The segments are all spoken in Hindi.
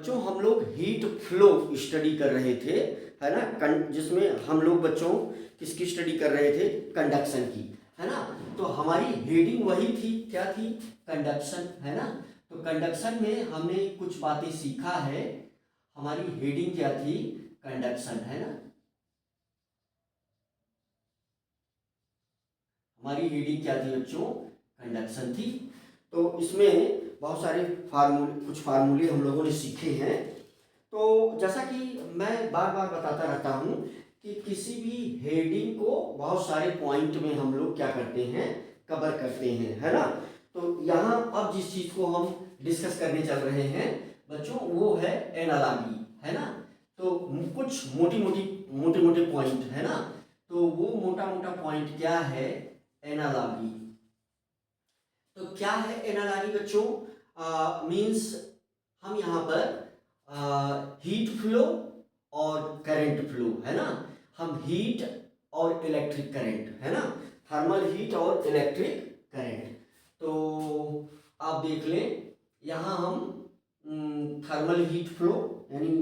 बच्चों हम लोग हीट फ्लो स्टडी कर रहे थे, है ना। जिसमें हम लोग बच्चों किसकी स्टडी कर रहे थे, कंडक्शन की, है ना। तो हमारी हेडिंग वही थी, क्या थी, कंडक्शन, है ना। तो कंडक्शन में हमने कुछ बातें सीखा है। हमारी हेडिंग क्या थी, कंडक्शन, है ना। हमारी हेडिंग क्या थी बच्चों, कंडक्शन थी। तो इसमें बहुत सारे कुछ फार्मूले हम लोगों ने सीखे हैं। तो जैसा कि मैं बार बार बताता रहता हूँ कि किसी भी हेडिंग को बहुत सारे पॉइंट में हम लोग क्या करते हैं, कवर करते हैं, है ना। तो यहाँ अब जिस चीज़ को हम डिस्कस करने चल रहे हैं बच्चों, वो है एनालॉजी, है ना। तो कुछ मोटे मोटे पॉइंट, है ना। तो वो मोटा मोटा पॉइंट क्या है, एनालॉजी। तो क्या है एनालॉजी बच्चों, मीन्स हम यहाँ पर हीट फ्लो और करंट फ्लो, है ना। हम हीट और इलेक्ट्रिक करंट, है ना, थर्मल हीट और इलेक्ट्रिक करंट। तो आप देख लें, यहाँ हम थर्मल हीट फ्लो यानी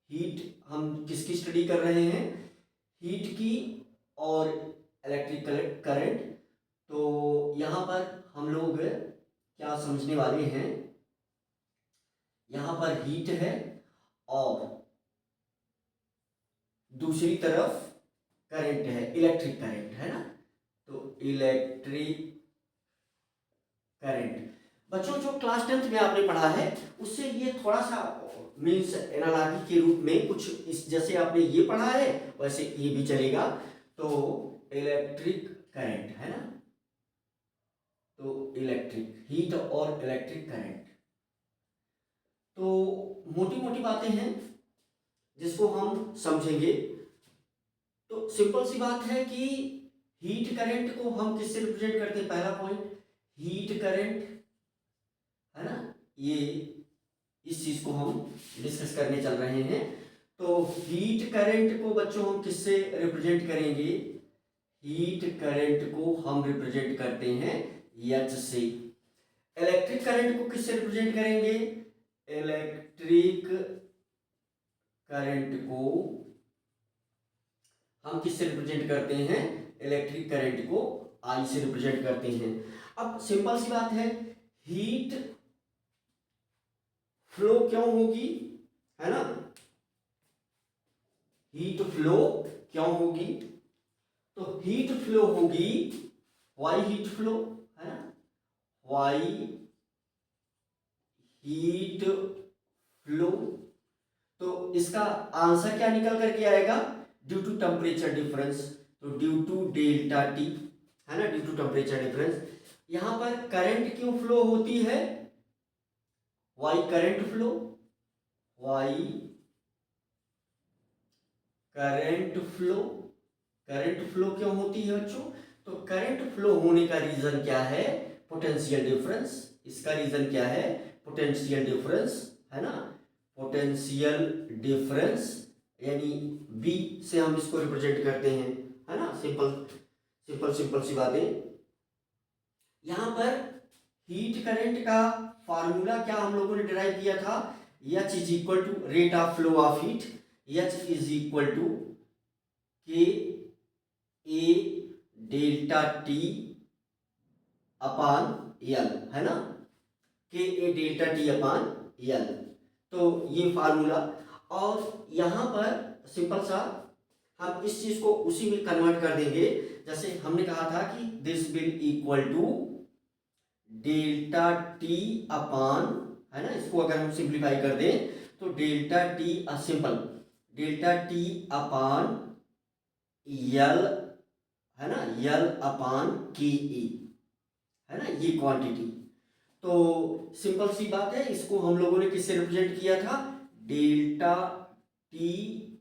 हीट, हम किसकी स्टडी कर रहे हैं, हीट की और इलेक्ट्रिक करंट। तो यहाँ पर हम लोग क्या समझने वाले हैं, यहाँ पर हीट है और दूसरी तरफ करंट है, इलेक्ट्रिक करंट, है ना। तो इलेक्ट्रिक करंट बच्चों जो क्लास 10th में आपने पढ़ा है उससे ये थोड़ा सा मीन्स एनालॉजी के रूप में कुछ इस, जैसे आपने ये पढ़ा है वैसे ये भी चलेगा। तो इलेक्ट्रिक करंट, है ना। तो इलेक्ट्रिक हीट और इलेक्ट्रिक करंट, तो मोटी मोटी बातें हैं जिसको हम समझेंगे। तो सिंपल सी बात है कि हीट करंट को हम किससे रिप्रेजेंट करते हैं, पहला पॉइंट हीट करंट, है ना। ये इस चीज को हम डिस्कस करने चल रहे हैं। तो हीट करंट को बच्चों हम किससे रिप्रेजेंट करेंगे, हीट करंट को हम रिप्रेजेंट करते हैं एच से। इलेक्ट्रिक करंट को किससे रिप्रेजेंट करेंगे, इलेक्ट्रिक करंट को हम किससे रिप्रेजेंट करते हैं, इलेक्ट्रिक करंट को आई से रिप्रेजेंट करते हैं। अब सिंपल सी बात है, हीट फ्लो क्यों होगी, है ना, हीट फ्लो क्यों होगी। तो हीट फ्लो होगी, वाई हीट फ्लो, है ना, वाई हीट फ्लो। तो इसका आंसर क्या निकल करके आएगा, ड्यू टू टेम्परेचर डिफरेंस। तो ड्यू टू डेल्टा टी, है ना, ड्यू टू टेम्परेचर डिफरेंस। यहां पर करंट क्यों फ्लो होती है, why current flow, why current flow, current flow क्यों होती है बच्चों। तो करंट फ्लो होने का रीजन क्या है, पोटेंशियल डिफरेंस। इसका रीजन क्या है, पोटेंशियल डिफरेंस, है ना, पोटेंशियल डिफरेंस यानी बी से हम इसको रिप्रेजेंट करते हैं, है ना। सिंपल सिंपल सिंपल सी बातें। यहां पर हीट करंट का फार्मूला क्या हम लोगों ने डिराइव किया था, H is equal to rate of flow of heat, H is equal to K A delta T upon L, है ना, के ए डेल्टा टी अपान यल। तो ये फार्मूला, और यहां पर सिंपल सा हम इस चीज को उसी में कन्वर्ट कर देंगे, जैसे हमने कहा था कि this will equal to delta T upon, है ना, इसको अगर हम सिंप्लीफाई कर दें तो delta T simple delta T upon L, है ना, यल अपान के ई, है ना, ये क्वांटिटी। तो सिंपल सी बात है, इसको हम लोगों ने किससे रिप्रेजेंट किया था, delta T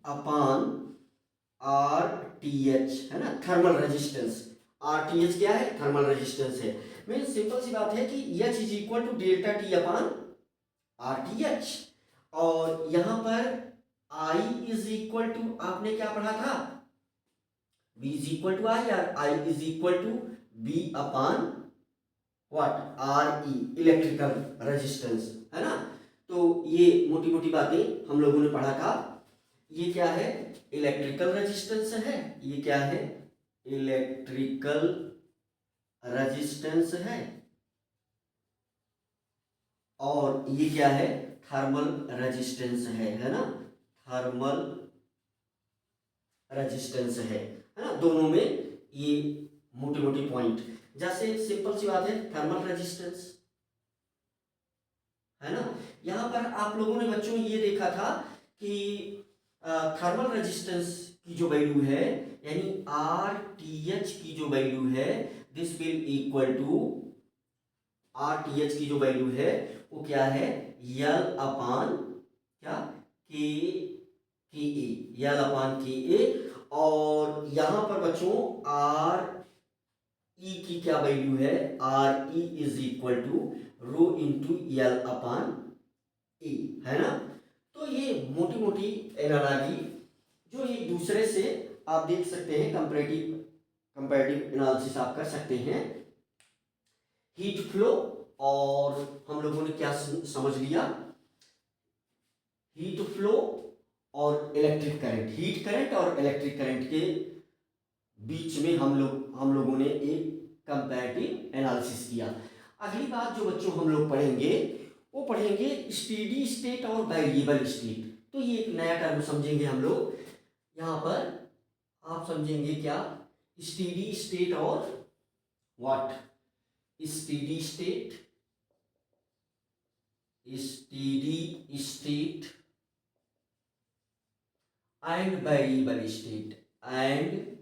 upon R T H, है ना, thermal resistance. R T H क्या है, थर्मल रेजिस्टेंस है। मीन सिंपल सी बात है कि H is equal to delta T upon R T H. और यहां पर आई इज इक्वल टू, आपने क्या पढ़ा था, V is equal to I, और I is equal to B upon what, R E, electrical resistance, है ना। तो ये मोटी मोटी बातें हम लोगों ने पढ़ा था। ये क्या है, इलेक्ट्रिकल रेजिस्टेंस है। ये क्या है, इलेक्ट्रिकल रेजिस्टेंस है। और ये क्या है, थर्मल रेजिस्टेंस है ना, थर्मल रेजिस्टेंस है ना। दोनों में ये मोटी मोटी पॉइंट, जैसे सिंपल सी बात है, थर्मल रेजिस्टेंस है ना। यहाँ पर आप लोगों ने बच्चों ये देखा था कि थर्मल रेजिस्टेंस की जो वैल्यू है, यानी आर टी एच की जो वैल्यू है, this will equal to R T H की जो वैल्यू है वो क्या है, यल अपान क्या, के ए, यल अपान के ए। और यहां पर बच्चों आर ई की क्या वैल्यू है, R E is equal to rho into L upon A, है ना। तो ये मोटी मोटी एनालॉजी जो एक दूसरे से आप देख सकते हैं, कंपैरेटिव एनालिसिस आप कर सकते हैं। हीट फ्लो, और हम लोगों ने क्या समझ लिया, हीट फ्लो और इलेक्ट्रिक करंट, हीट करंट और इलेक्ट्रिक करंट के बीच में हम लोगों ने एक कंपैरेटिव एनालिसिस किया। अगली बात जो बच्चों हम लोग पढ़ेंगे वो पढ़ेंगे स्टेडी स्टेट और वेरिएबल स्टेट। तो ये एक नया टर्म समझेंगे हम लोग। यहाँ पर आप समझेंगे क्या, स्टेडी स्टेट और what, steady state, steady state and variable state, and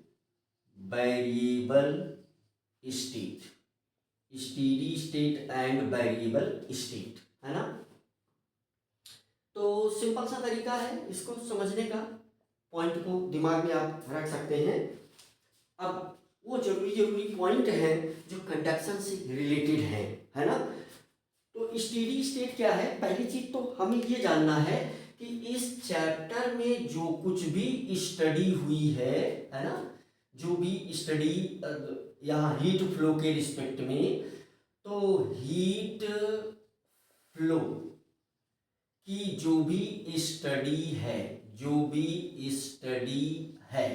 variable state, steady state and variable state, है ना। तो सिंपल सा तरीका है इसको समझने का, पॉइंट को दिमाग में आप रख सकते हैं। अब वो जरूरी पॉइंट है जो कंडक्शन से रिलेटेड है ना। तो स्टेडी स्टेट क्या है, पहली चीज तो हमें ये जानना है कि इस चैप्टर में जो कुछ भी स्टडी हुई है ना, जो भी स्टडी यहाँ हीट फ्लो के रिस्पेक्ट में, तो हीट फ्लो की जो भी स्टडी है, जो भी स्टडी है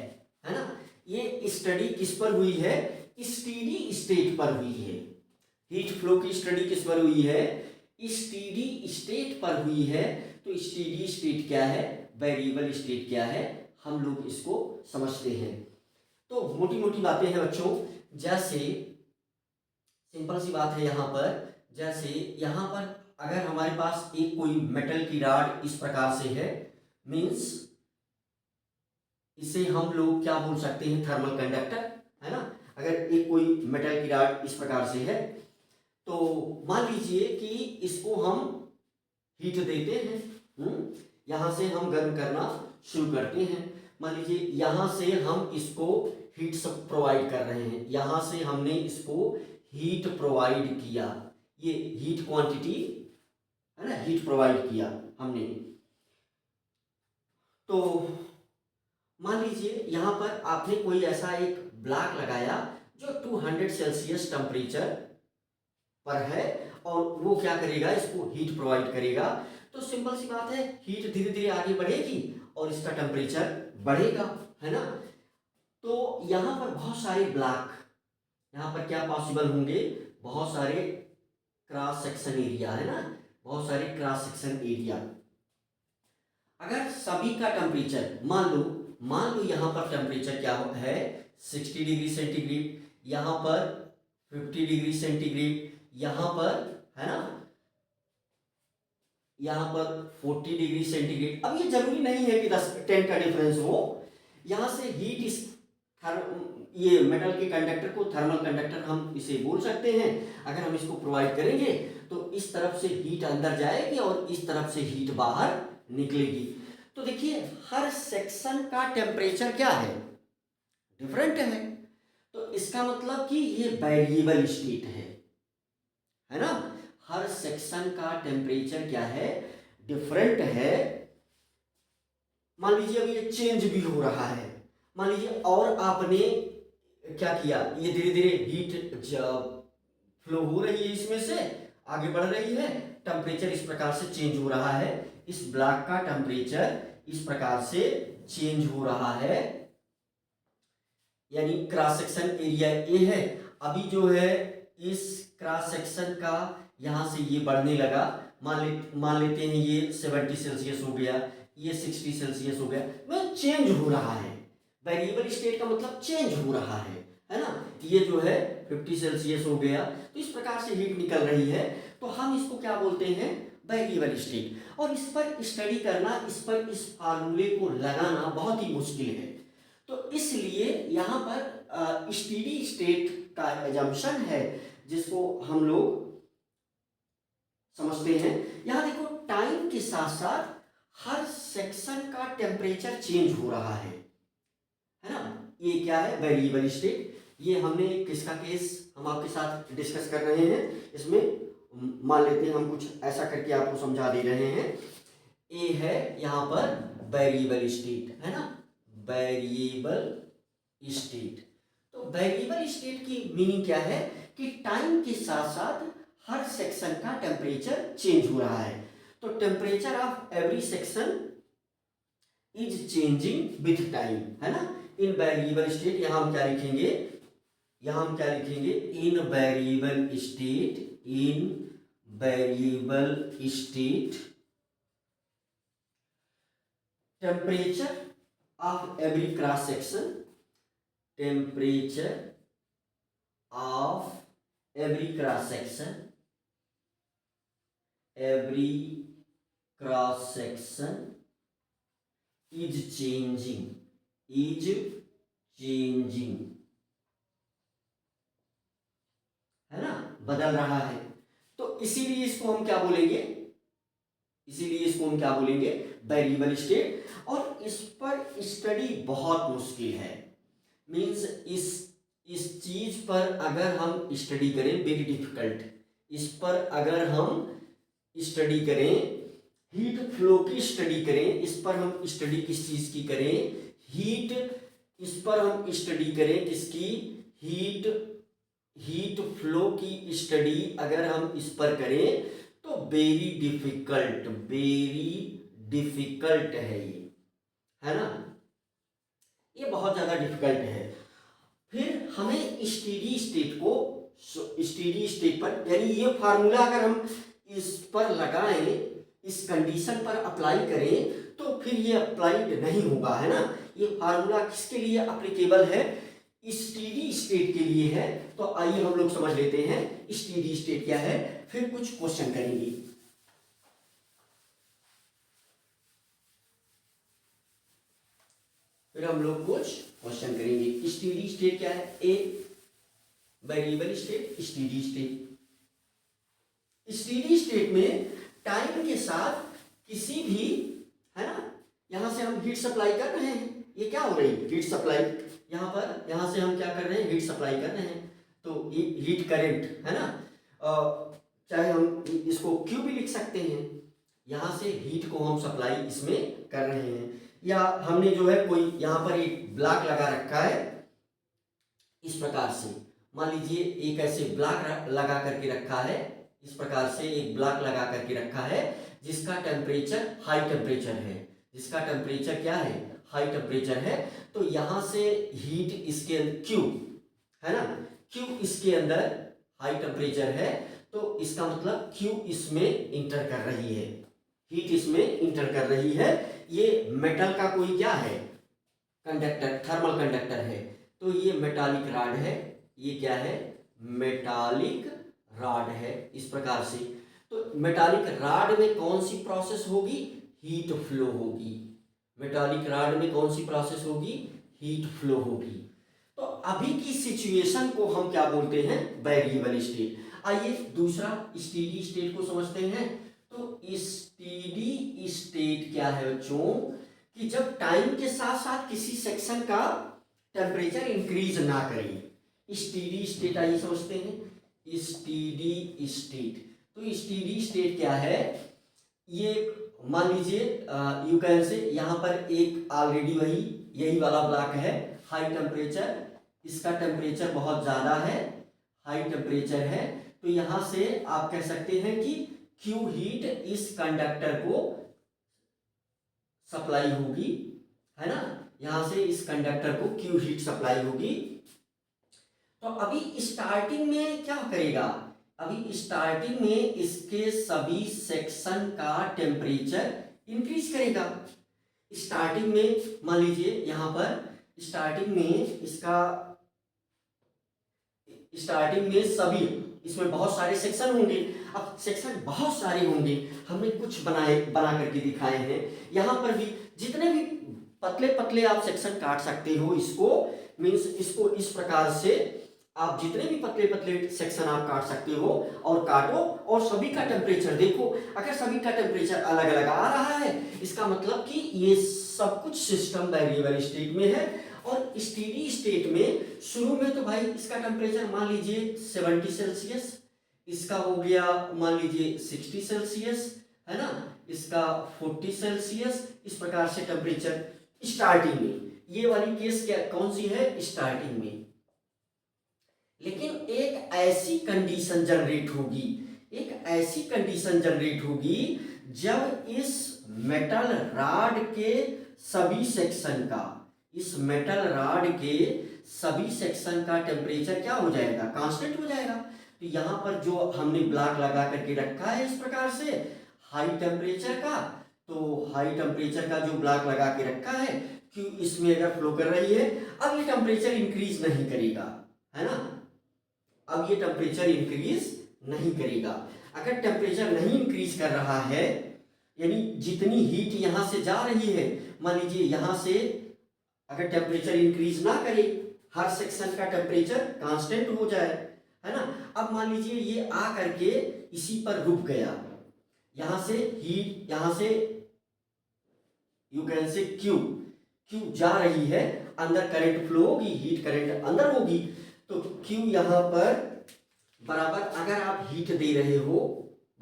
ना, ये स्टडी किस पर हुई है, स्टेडी स्टेट पर हुई है। हीट फ्लो की स्टडी किस पर हुई है, स्टेडी स्टेट पर हुई है। तो स्टेडी स्टेट क्या है, वेरिएबल स्टेट क्या है, हम लोग इसको समझते हैं। तो मोटी मोटी बातें हैं बच्चों, जैसे सिंपल सी बात है यहाँ पर, जैसे यहाँ पर अगर हमारे पास एक कोई मेटल की रॉड इस प्रकार से है, मींस इसे हम लोग क्या बोल सकते हैं, थर्मल कंडक्टर, है ना। अगर एक कोई मेटल की रॉड इस प्रकार से है, तो मान लीजिए कि इसको हम हीट देते हैं, यहां से हम गर्म करना शुरू करते हैं। मान लीजिए यहां से हम इसको हीट सब प्रोवाइड कर रहे हैं, यहां से हमने इसको हीट प्रोवाइड किया, ये हीट क्वांटिटी है ना, हीट प्रोवाइड किया हमने। तो मान लीजिए यहां पर आपने कोई ऐसा एक ब्लॉक लगाया जो 200 सेल्सियस टेम्परेचर पर है, और वो क्या करेगा, इसको हीट प्रोवाइड करेगा। तो सिंपल सी बात है, हीट धीरे धीरे आगे बढ़ेगी और इसका टेम्परेचर बढ़ेगा, है ना। तो यहाँ पर बहुत सारे ब्लॉक, यहाँ पर क्या पॉसिबल होंगे, बहुत सारे क्रॉस सेक्शन एरिया, है ना, बहुत सारे क्रॉस सेक्शन एरिया। अगर सभी का टेम्परेचर मान लो यहाँ पर टेम्परेचर क्या है, 60 डिग्री सेंटीग्रेड, यहाँ पर 50 डिग्री सेंटीग्रेड, यहाँ पर है ना, यहाँ पर 40 डिग्री सेंटीग्रेड। अब ये जरूरी नहीं है कि 10-10 का डिफरेंस हो। यहाँ से हीट इस ये मेटल के कंडक्टर को थर्मल कंडक्टर हम इसे बोल सकते हैं। अगर हम इसको प्रोवाइड करेंगे तो इस तरफ से हीट अंदर जाएगी और इस तरफ से हीट बाहर निकलेगी। तो देखिए हर सेक्शन का टेम्परेचर क्या है, डिफरेंट है। तो इसका मतलब कि ये वेरिएबल स्टेट है ना। हर सेक्शन का टेम्परेचर क्या है, डिफरेंट है। मान लीजिए अभी ये चेंज भी हो रहा है, मान लीजिए, और आपने क्या किया, ये धीरे धीरे हीट फ्लो हो रही है, इसमें से आगे बढ़ रही है, टेम्परेचर इस प्रकार से चेंज हो रहा है, इस ब्लॉक का टेम्परेचर इस प्रकार से चेंज हो रहा है, यानी क्रॉस सेक्शन एरिया ए है। अभी जो है इस क्रॉस सेक्शन का यहाँ से ये बढ़ने लगा, मान लेते हैं ये 70 सेल्सियस हो गया, ये 60 सेल्सियस हो गया, मतलब चेंज हो रहा है। वेरिएबल स्टेट का मतलब चेंज हो रहा है ना। ये जो है 50 सेल्सियस हो गया, तो इस प्रकार से हीट निकल रही है, तो हम इसको क्या बोलते हैं, वेरिएबल स्टेट। और इस पर स्टडी करना, इस पर इस फार्मूले को लगाना बहुत ही मुश्किल है। तो इसलिए यहाँ पर स्टेडी स्टेट का एजम्पशन है जिसको हम लोग समझते हैं। यहाँ देखो टाइम के साथ साथ हर सेक्शन का टेम्परेचर चेंज हो रहा है ना। ये क्या है, वेरिएबल स्टेट। ये हमने किसका केस हम आपके साथ डिस्कस कर रहे हैं, इसमें मान लेते हैं हम कुछ ऐसा करके आपको समझा दे रहे हैं। ए है यहाँ पर वेरिएबल स्टेट, है ना, वेरिएबल स्टेट। तो वेरिएबल स्टेट की मीनिंग क्या है कि टाइम के साथ साथ हर सेक्शन का टेम्परेचर चेंज हो रहा है। तो temperature of every section is changing with time, है ना। इन वेरिएबल स्टेट यहां हम क्या लिखेंगे, यहां हम क्या लिखेंगे, in variable state, in variable state temperature of every cross section, temperature of every cross section, every cross section is changing, है ना, बदल रहा है। तो इसीलिए इसको हम क्या बोलेंगे, इसीलिए इसको हम क्या बोलेंगे, वेरिएबल स्टेट। और इस पर स्टडी बहुत मुश्किल है, मींस इस चीज पर अगर हम स्टडी करें, वेरी डिफिकल्ट। इस पर अगर हम स्टडी करें, हीट फ्लो की स्टडी करें, इस पर हम स्टडी किस चीज की करें, हीट, इस पर हम स्टडी करें किसकी, हीट फ्लो की स्टडी अगर हम इस पर करें तो वेरी डिफिकल्ट है ये, है ना, ये बहुत ज्यादा डिफिकल्ट है। फिर हमें स्टेडी स्टेट को, स्टेडी स्टेट पर, यानी ये फार्मूला अगर हम इस पर लगाएं, इस कंडीशन पर अप्लाई करें तो फिर ये अप्लाइड नहीं होगा, है ना। ये फार्मूला किसके लिए एप्लीकेबल है, स्टेडी स्टेट के लिए है। तो आइए हम लोग समझ लेते हैं स्टेडी स्टेट क्या है, फिर कुछ क्वेश्चन करेंगे। फिर हम लोग कुछ क्वेश्चन करेंगे। स्टेडी स्टेट क्या है, a variable state, steady state. Steady state में टाइम के साथ किसी भी, है ना, यहां से हम हीट सप्लाई कर रहे हैं, ये क्या हो रही है, हीट सप्लाई। यहां पर, यहां से हम क्या कर रहे हैं, हीट सप्लाई कर रहे हैं, तो हीट करंट, है ना, चाहे हम इसको क्यू भी लिख सकते हैं। यहां से हीट को हम सप्लाई इसमें कर रहे हैं, या हमने जो है कोई यहां पर एक ब्लॉक लगा रखा है इस प्रकार से, मान लीजिए एक ऐसे ब्लॉक लगा करके रखा है, इस प्रकार से एक ब्लॉक लगा करके रखा है जिसका टेम्परेचर हाई टेम्परेचर है, जिसका टेम्परेचर क्या है, हाई टेम्परेचर है। तो यहां से हीट इसके क्यू, है ना, क्यू इसके अंदर हाई टेम्परेचर है, तो इसका मतलब क्यू इसमें इंटर कर रही है, हीट इसमें इंटर कर रही है। ये मेटल का कोई क्या है, कंडक्टर, थर्मल कंडक्टर है, तो ये मेटालिक रॉड है, ये क्या है, मेटालिक रॉड है, इस प्रकार से। तो मेटालिक रॉड में कौन सी प्रोसेस होगी, हीट फ्लो होगी। मेटालिक रॉड में कौन सी प्रोसेस होगी, हीट फ्लो होगी। तो अभी की सिचुएशन को हम क्या बोलते हैं, वेरिएबल स्टेट। आइए दूसरा स्टेडी स्टेट को समझते हैं। तो स्टेडी स्टेट क्या है बच्चों, कि जब टाइम के साथ साथ किसी सेक्शन का टेम्परेचर इंक्रीज ना करे। स्टेडी स्टेट आइए समझते हैं, स्टेडी स्टेट। तो स्टेडी स्टेट क्या है, ये मान लीजिए यू कैन से, यहाँ पर एक ऑलरेडी वही यही वाला ब्लॉक है, हाई टेम्परेचर, इसका टेम्परेचर बहुत ज़्यादा है, हाई टेम्परेचर है। तो यहाँ से आप कह सकते हैं कि क्यू हीट इस कंडक्टर को सप्लाई होगी, है ना, यहां से इस कंडक्टर को क्यू हीट सप्लाई होगी। तो अभी स्टार्टिंग में क्या करेगा, अभी स्टार्टिंग में इसके सभी सेक्शन का टेम्परेचर इंक्रीज करेगा। स्टार्टिंग में मान लीजिए यहां पर स्टार्टिंग में इसका, स्टार्टिंग में सभी, इसमें बहुत सारे सेक्शन होंगे। अब सेक्शन बहुत सारे होंगे, हमने कुछ बना करके दिखाए हैं। यहां पर भी जितने भी पतले पतले आप सेक्शन काट सकते हो, इसको मीन्स इसको इस प्रकार से आप जितने भी पतले पतले सेक्शन आप काट सकते हो और काटो, और सभी का टेम्परेचर देखो। अगर सभी का टेम्परेचर अलग अलग आ रहा है, इसका मतलब कि ये सब कुछ सिस्टम वेरिएबल स्टेट में है। और स्टेडी स्टेट में शुरू में तो भाई इसका टेम्परेचर मान लीजिए 70 सेल्सियस, इसका हो गया मान लीजिए 60 सेल्सियस, है ना, इसका 40 सेल्सियस, इस प्रकार से टेम्परेचर स्टार्टिंग में। ये वाली केस क्या कौन सी है, स्टार्टिंग में। लेकिन एक ऐसी कंडीशन जनरेट होगी, एक ऐसी कंडीशन जनरेट होगी जब इस मेटल रॉड के सभी सेक्शन का, इस मेटल रॉड के सभी सेक्शन का टेम्परेचर क्या हो जाएगा, कांस्टेंट हो जाएगा। तो यहां पर जो हमने ब्लॉक लगा करके रखा है इस प्रकार से हाई टेम्परेचर का, तो हाई टेम्परेचर का जो ब्लॉक लगा के रखा है, क्यों इसमें अगर फ्लो कर रही है, अब ये टेम्परेचर इंक्रीज नहीं करेगा, है ना, अब ये टेम्परेचर इंक्रीज नहीं करेगा। अगर टेम्परेचर नहीं इंक्रीज कर रहा है, यानी जितनी हीट यहां से जा रही है, मान लीजिए यहां से अगर टेम्परेचर इंक्रीज ना करे, हर सेक्शन का टेम्परेचर कांस्टेंट हो जाए, है ना। अब मान लीजिए ये आ करके इसी पर रुक गया, यहां से हीट, यहां से यू कैन से क्यू जा रही है, अंदर करंट फ्लो होगी, हीट करंट अंदर होगी, तो क्यू यहां पर बराबर, अगर आप हीट दे रहे हो,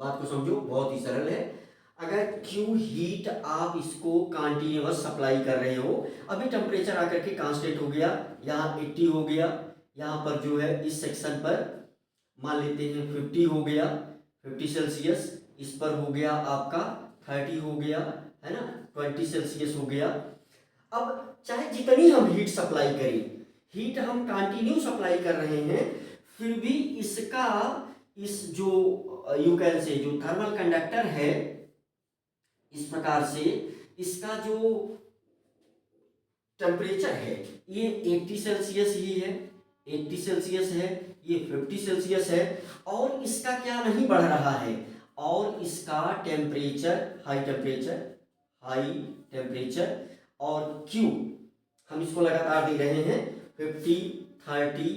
बात को समझो बहुत ही सरल है, अगर क्यू हीट आप इसको कंटिन्यूअस सप्लाई कर रहे हो, अभी टेम्परेचर आकर के कांस्टेंट हो गया, यहाँ 80 हो गया, यहाँ पर जो है इस सेक्शन पर मान लेते हैं 50 हो गया, 50 सेल्सियस, इस पर हो गया आपका 30 हो गया, है ना, 20 सेल्सियस हो गया। अब चाहे जितनी हम हीट सप्लाई करें, हीट हम कंटिन्यू सप्लाई कर रहे हैं, फिर भी इसका, इस जो यू कैन से जो थर्मल कंडक्टर है, इस प्रकार से इसका जो टेम्परेचर है ये 80 सेल्सियस ही है, 80 सेल्सियस है, ये 50 सेल्सियस है, और इसका क्या नहीं बढ़ रहा है, और इसका टेम्परेचर हाई टेम्परेचर और क्यू हम इसको लगातार दे रहे हैं 50, 30,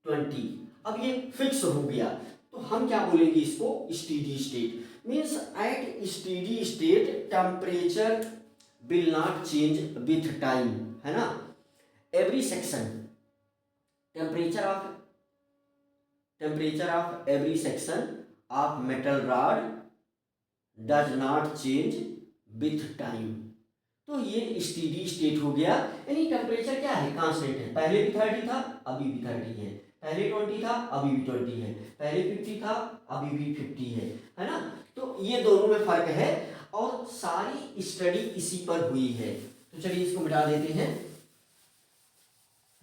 20। अब ये फिक्स हो गया, तो हम क्या बोलेंगे इसको, steady state. Means at steady state temperature will not change with time, है ना। Every section temperature of every section of metal rod does not change with time. तो ये स्टेडी स्टेट हो गया, यानी टेम्परेचर क्या है, कांस्टेंट है, पहले भी 30 था अभी भी 30 है, पहले 20 था अभी भी 20 है, पहले 50 था अभी भी 50 है ना। तो ये दोनों में फर्क है, और सारी स्टडी इसी पर हुई है। तो चलिए इसको मिटा देते हैं।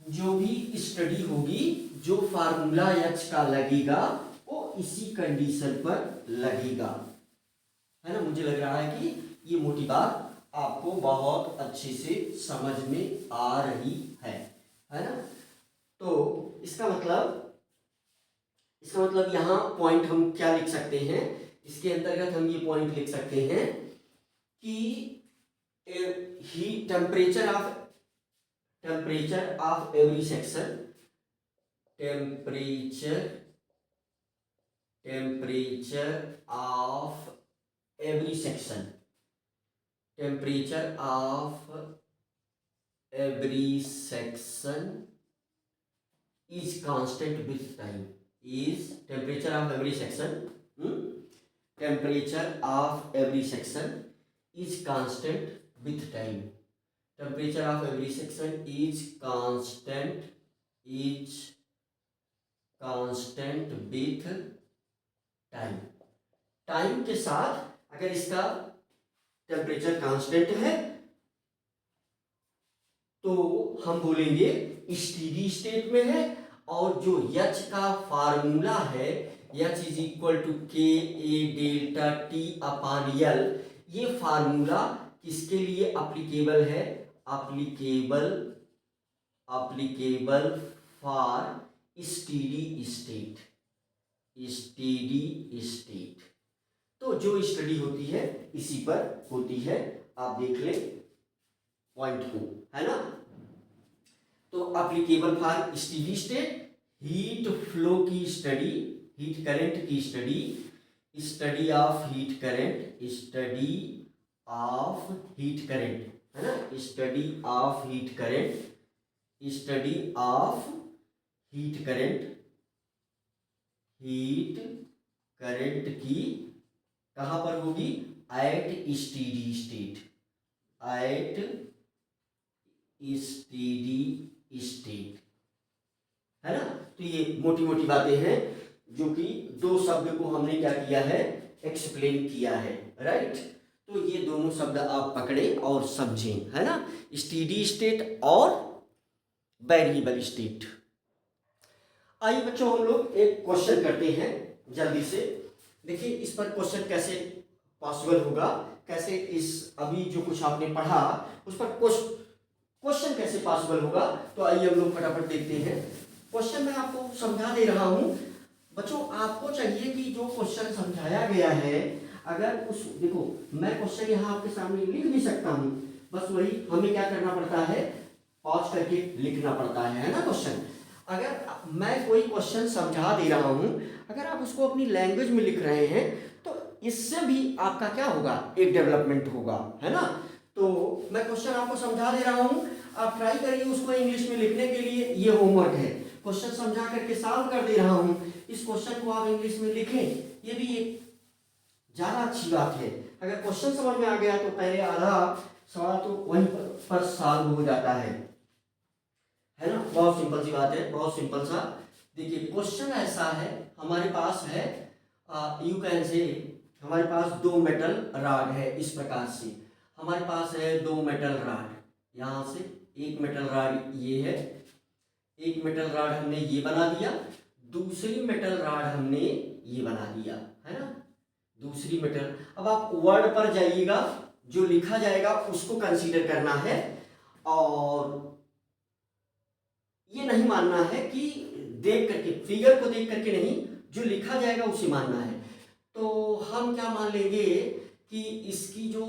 जो भी स्टडी होगी, जो फार्मूला एच का लगेगा वो इसी कंडीशन पर लगेगा, है ना। मुझे लग रहा है कि ये मोटी बात आपको बहुत अच्छे से समझ में आ रही है ना। तो इसका मतलब यहां पॉइंट हम क्या लिख सकते हैं, इसके अंतर्गत हम ये पॉइंट लिख सकते हैं कि ही temperature of every section, temperature of every section, temperature of every section is constant with time, is temperature of every section, temperature of every section is constant with time, temperature of every section is constant with time, time के साथ अगर इसका टेम्परेचर कांस्टेंट है तो हम बोलेंगे स्टीडी स्टेट में है। और जो एच का फार्मूला है H is equal to K A delta T upon L, ये फार्मूला किसके लिए अप्लीकेबल है? Applicable for steady state. तो जो स्टडी होती है इसी पर होती है, आप देख लें पॉइंट को, है ना। तो applicable for steady state, heat flow की स्टडी, हीट करंट की study, study of heat current, है ना, स्टडी ऑफ हीट करंट की कहां पर होगी? एट स्टीडी स्टेट, है ना। तो ये मोटी मोटी बातें हैं जो कि दो शब्द को हमने क्या किया है? एक्सप्लेन किया है, राइट। तो ये दोनों शब्द आप पकड़े और समझें, है ना, स्टीडी स्टेट और वेरिएबल स्टेट। आइए बच्चों हम लोग एक क्वेश्चन करते हैं जल्दी से। देखिए इस पर क्वेश्चन कैसे पॉसिबल होगा, कैसे इस अभी जो कुछ आपने पढ़ा उस पर क्वेश्चन कैसे पॉसिबल होगा। तो आइए हम लोग फटाफट देखते हैं। क्वेश्चन मैं आपको समझा दे रहा हूं बच्चों। आपको चाहिए कि जो क्वेश्चन समझाया गया है, अगर उस देखो मैं क्वेश्चन यहाँ आपके सामने लिख भी सकता हूँ, बस वही हमें क्या करना पड़ता है? पॉज करके लिखना पड़ता है ना क्वेश्चन। अगर मैं कोई क्वेश्चन समझा दे रहा हूँ, अगर आप उसको अपनी लैंग्वेज में लिख रहे हैं तो इससे भी आपका क्या होगा? एक डेवलपमेंट होगा, है ना। तो मैं क्वेश्चन आपको समझा दे रहा हूँ, आप ट्राई करिए उसको इंग्लिश में लिखने के लिए। ये होमवर्क है, क्वेश्चन समझा करके सॉल्व कर दे रहा हूँ, इस क्वेश्चन को आप इंग्लिश में लिखें। ये भी एक ज़्यादा अच्छी बात है। अगर क्वेश्चन समझ में आ गया तो पहले आधा सवाल तो वहीं पर सॉल्व हो जाता है ना। बहुत सिंपल सी बात है, बहुत सिंपल सा। देखिए क्वेश्चन ऐसा है, हमारे पास है यू कैन से, हमारे पास दो मेटल रॉड है। इस प्रकार से हमारे पास है दो मेटल रॉड, यहाँ से एक मेटल रॉड ये है, एक मेटल रॉड हमने ये बना दिया, दूसरी मेटल रॉड हमने ये बना दिया, है ना, दूसरी मेटल। अब आप वर्ड पर जाइएगा, जो लिखा जाएगा उसको कंसीडर करना है और ये नहीं मानना है कि देख करके, फिगर को देख करके नहीं, जो लिखा जाएगा उसे मानना है। तो हम क्या मान लेंगे कि इसकी जो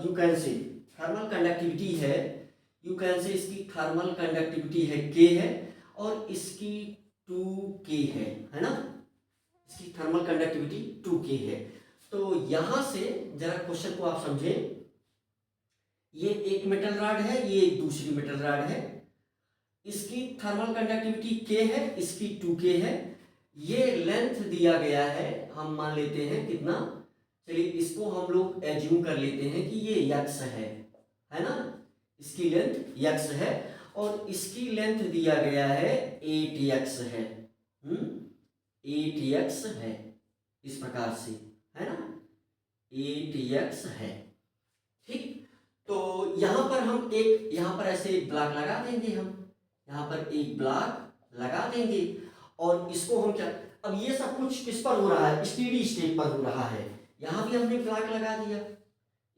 यू कैन से थर्मल कंडक्टिविटी है, यू कैन से इसकी थर्मल कंडक्टिविटी है K है और इसकी 2K है ना, इसकी थर्मल कंडक्टिविटी 2K है। तो यहां से जरा क्वेश्चन को आप समझें, ये एक मेटल रॉड है, ये एक दूसरी मेटल रॉड है, इसकी थर्मल कंडक्टिविटी K है, इसकी 2K है। ये लेंथ दिया गया है, हम मान लेते हैं कितना, चलिए इसको हम लोग एज्यूम कर लेते हैं कि ये x है ना, इसकी लेंथ x है और इसकी लेंथ दिया गया है 8x है, 8x है, इस प्रकार से, है ना, 8x है। ठीक, तो यहां पर हम एक, यहां पर ऐसे एक ब्लॉक लगा देंगे, हम यहां पर एक ब्लॉक लगा देंगे और इसको हम क्या, अब ये सब कुछ किस पर हो रहा है? स्टेडी स्टेट पर हो रहा है। यहां भी हमने ब्लॉक लगा दिया,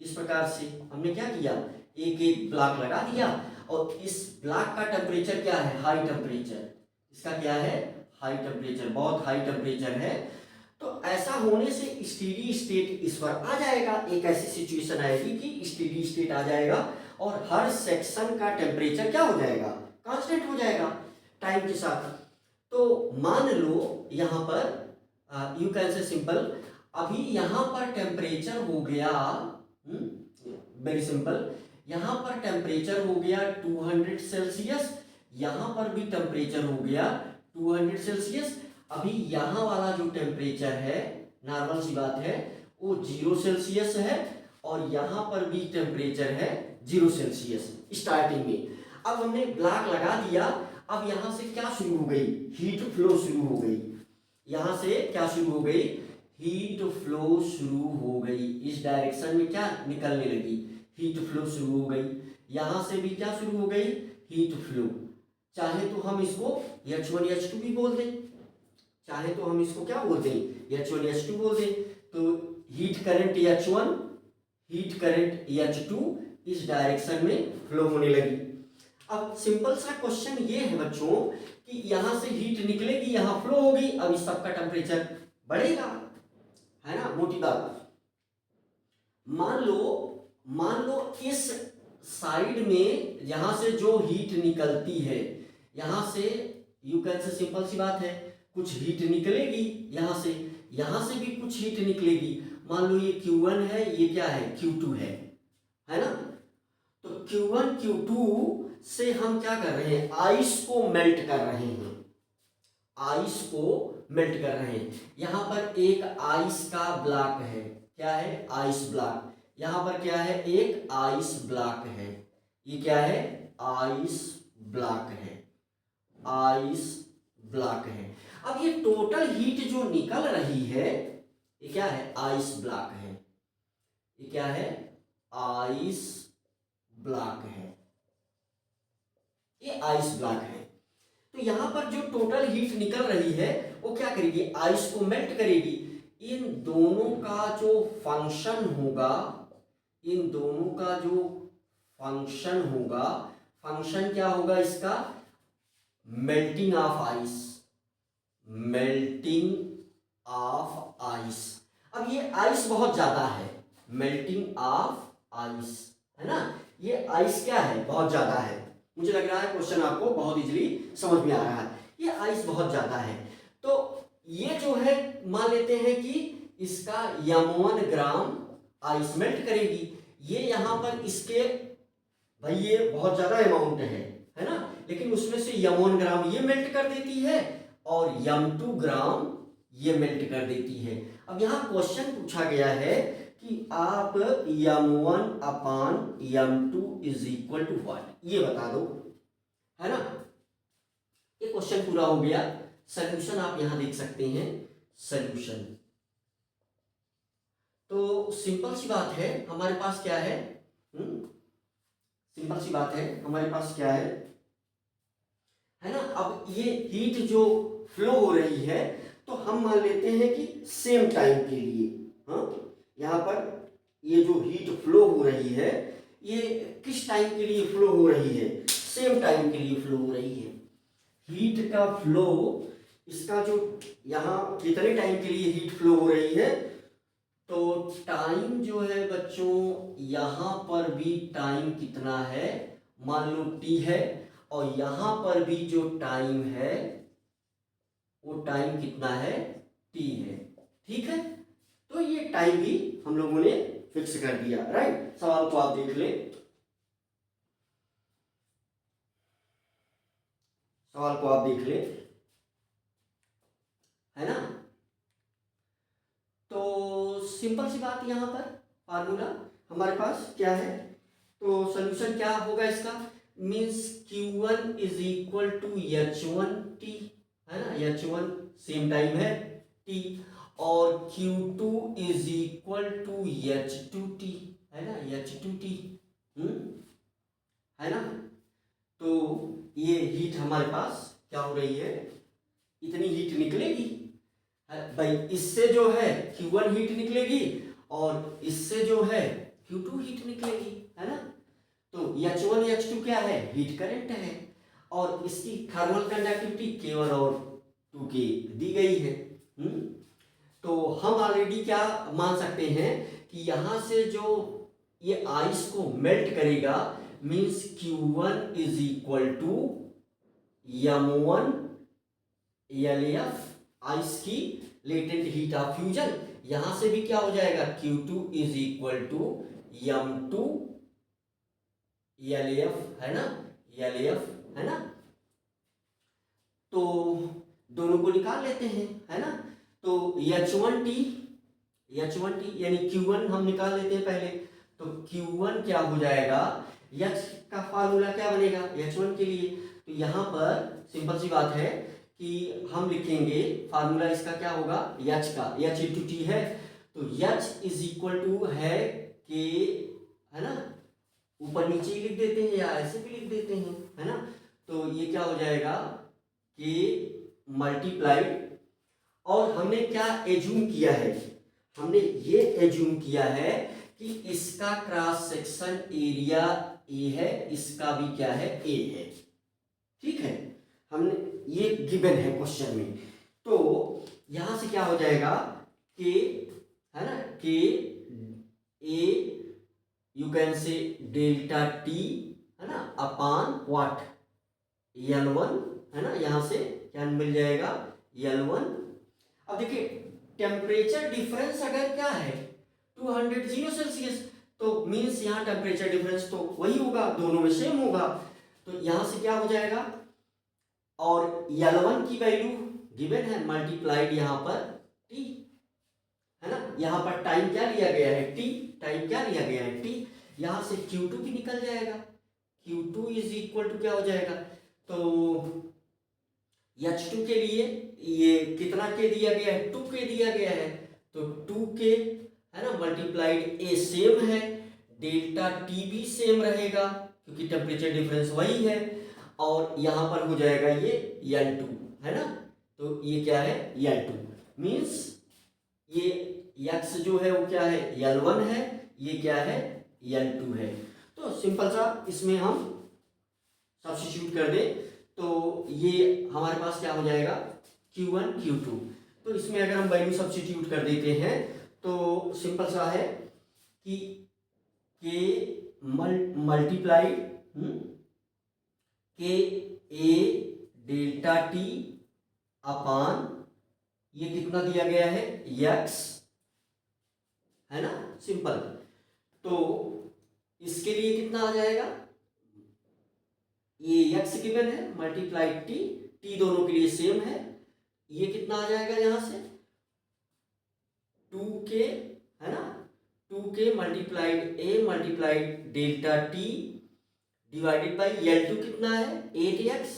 इस प्रकार से हमने क्या किया, एक एक ब्लॉक लगा दिया और इस ब्लॉक का टेम्परेचर क्या है? High temperature. इसका क्या है? हाई टेम्परेचर, बहुत हाई टेम्परेचर है। तो ऐसा होने से स्टेडी स्टेट इस पर आ जाएगा, एक ऐसी सिचुएशन आएगी कि स्टेडी स्टेट आ जाएगा और हर सेक्शन का टेम्परेचर क्या हो जाएगा? कांस्टेंट हो जाएगा टाइम के साथ। तो मान लो यहाँ पर यू कैन से सिंपल, अभी यहाँ पर टेम्परेचर हो गया, वेरी सिंपल, यहाँ पर टेम्परेचर हो गया 200 सेल्सियस, यहाँ पर भी टेम्परेचर हो गया 200 सेल्सियस। अभी यहाँ वाला जो टेम्परेचर है, नॉर्मल सी बात है, वो 0 सेल्सियस है और यहाँ पर भी टेम्परेचर है 0 सेल्सियस स्टार्टिंग में। अब हमने ब्लॉक लगा दिया, अब यहाँ से क्या शुरू हो गई? हीट फ्लो शुरू हो गई। यहाँ से क्या शुरू हो गई? हीट फ्लो शुरू हो गई, इस डायरेक्शन में क्या निकलने लगी, हीट फ्लो शुरू हो गई। यहां से भी क्या शुरू हो गई, हीट फ्लो। चाहे तो हम इसको H1 H2 भी बोल दें, चाहे तो हम इसको क्या बोलते हैं, H1 H2 बोल दें। तो heat current H1, heat current H2 इस डायरेक्शन में फ्लो होने लगी। अब सिंपल सा क्वेश्चन ये है बच्चों कि यहां से हीट निकलेगी, यहां फ्लो होगी, अब इस सबका टेम्परेचर बढ़ेगा, है ना, मोटी बात। मान लो इस साइड में यहां से जो हीट निकलती है, यहां से यू कैन से सिंपल सी बात है, कुछ हीट निकलेगी यहां से भी कुछ हीट निकलेगी। मान लो ये Q1 है, ये क्या है, Q2 है ना। तो Q1 Q2 से हम क्या कर रहे हैं, आइस को मेल्ट कर रहे हैं, आइस को मेल्ट कर रहे हैं। यहां पर एक आइस का ब्लॉक है, क्या है, आइस ब्लॉक। यहां पर क्या है, एक आइस ब्लॉक है, ये क्या है, आइस ब्लॉक है, आइस ब्लॉक है। अब ये टोटल हीट जो निकल रही है, ये क्या है, आइस ब्लॉक है, ये क्या है, आइस ब्लॉक है, ये आइस ब्लॉक है। तो यहां पर जो टोटल हीट निकल रही है वो क्या करेगी, आइस को मेल्ट करेगी। इन दोनों का जो फंक्शन होगा, इन दोनों का जो फंक्शन होगा, फंक्शन क्या होगा इसका, melting of ice, melting of ice. अब ये आइस बहुत ज्यादा है, मेल्टिंग ऑफ आइस, है ना, ये आइस क्या है, बहुत ज्यादा है। मुझे लग रहा है क्वेश्चन आपको बहुत इजीली समझ में आ रहा है। ये आइस बहुत ज्यादा है, तो ये जो है मान लेते हैं कि इसका m1 ग्राम आइस मेल्ट करेगी। ये यहां पर इसके, भाई ये बहुत ज्यादा अमाउंट है ना, लेकिन उसमें से m1 ग्राम ये मेल्ट कर देती है और m2 ग्राम ये मेल्ट कर देती है। अब यहां क्वेश्चन पूछा गया है कि आप m1 upon m2 is equal to what, ये बता दो, है ना। ये क्वेश्चन पूरा हो गया। सॉल्यूशन आप यहां देख सकते हैं, सॉल्यूशन। तो सिंपल सी बात है, हमारे पास क्या है, सिंपल सी बात है, हमारे पास क्या है ना। अब ये हीट जो फ्लो हो रही है, तो हम मान लेते हैं कि सेम टाइम के लिए, हाँ, यहाँ पर ये जो हीट फ्लो हो रही है, ये किस टाइम के लिए फ्लो हो रही है, सेम टाइम के लिए फ्लो हो रही है। हीट का फ्लो, इसका जो यहाँ कितने टाइम के लिए हीट फ्लो हो रही है, तो टाइम जो है बच्चों, यहाँ पर भी टाइम कितना है, मान लो t है, और यहाँ पर भी जो टाइम है वो टाइम कितना है, t है, ठीक है। तो ये टाइम भी हम लोगों ने फिक्स कर दिया, राइट। सवाल को आप देख लें, सवाल को आप देख लें, है ना। तो सिंपल सी बात, यहां पर फार्मूला हमारे पास क्या है, तो सोल्यूशन क्या होगा इसका, means Q1 is equal to H1T, है ना, H1 सेम टाइम है T, और Q2 is equal to H2T, है ना, H2T, है ना। तो ये हीट हमारे पास क्या हो रही है, इतनी हीट निकलेगी भाई, इससे जो है Q1 हीट निकलेगी और इससे जो है Q2 हीट निकलेगी, है ना। तो H1 H2 क्या है, हीट करंट है, और इसकी थर्मल कंडक्टिविटी K1 और 2K दी गई है। तो हम ऑलरेडी क्या मान सकते हैं कि यहां से जो ये आइस को मेल्ट करेगा, means Q1 is equal to m1 LF, ice की लेटेंट हीट ऑफ फ्यूजन। यहां से भी क्या हो जाएगा, Q2 is equal to m2 LF, है ना, LF, है ना। तो दोनों को निकाल लेते हैं, है ना। तो H1T यानी Q1 हम निकाल लेते हैं पहले। तो Q1 क्या हो जाएगा, H का फार्मूला क्या बनेगा H1 के लिए, तो यहां पर सिंपल सी बात है कि हम लिखेंगे फार्मूला इसका क्या होगा, एच का, एच इंटू टी है, तो एच इज इक्वल टू है के, है ना, ऊपर नीचे ही लिख देते हैं या ऐसे भी लिख देते हैं, है ना, तो ये क्या हो जाएगा के मल्टीप्लाइड, और हमने क्या एज्यूम किया है, हमने ये एज्यूम किया है कि इसका क्रॉस सेक्शन एरिया ए है, इसका भी क्या है, ए है, ठीक है, हमने ये गिवन है क्वेश्चन में। तो यहां से क्या हो जाएगा कि, है ना, कि ए you can say delta T, है ना, अपान व्हाट, L1, है ना, यहां से क्या मिल जाएगा, L1। अब देखिए टेम्परेचर डिफरेंस अगर क्या है 200 सेल्सियस, तो मीन्स यहाँ टेम्परेचर डिफरेंस तो वही होगा, दोनों में सेम होगा, तो यहां से क्या हो जाएगा, और L1 की वैल्यू गिवन है, मल्टीप्लाइड यहाँ पर T, है ना, यहाँ पर टाइम क्या लिया गया है, T, टाइम क्या लिया गया है, T, यहां से Q2 भी निकल जाएगा, Q2 इज इक्वल टू क्या हो जाएगा, तो H2 के लिए ये कितना के दिया गया है, 2 के दिया गया है, तो 2 के, है ना, मल्टीप्लाइड ए सेम है, डेल्टा टी भी सेम रहेगा क्योंकि टेम्परेचर डिफरेंस वही है, और यहां पर हो जाएगा ये L2, है ना, तो ये क्या है, L2 मीन्स ये x जो है वो क्या है, L1 है, ये क्या है, L2 है। तो सिंपल सा इसमें हम सब्स्टिट्यूट कर दें तो ये हमारे पास क्या हो जाएगा, Q1 Q2, तो इसमें अगर हम वैल्यू सब्स्टिट्यूट कर देते हैं तो सिंपल सा है कि के मल्टीप्लाइड के ए डेल्टा टी अपान ये कितना दिया गया है, x, है ना, सिंपल, तो इसके लिए कितना आ जाएगा, ये x गिवन है, मल्टीप्लाइड टी, टी दोनों के लिए सेम है, ये कितना आ जाएगा यहां से 2k, है ना, 2k multiplied A multiplied delta T divided by L2 कितना है 8x,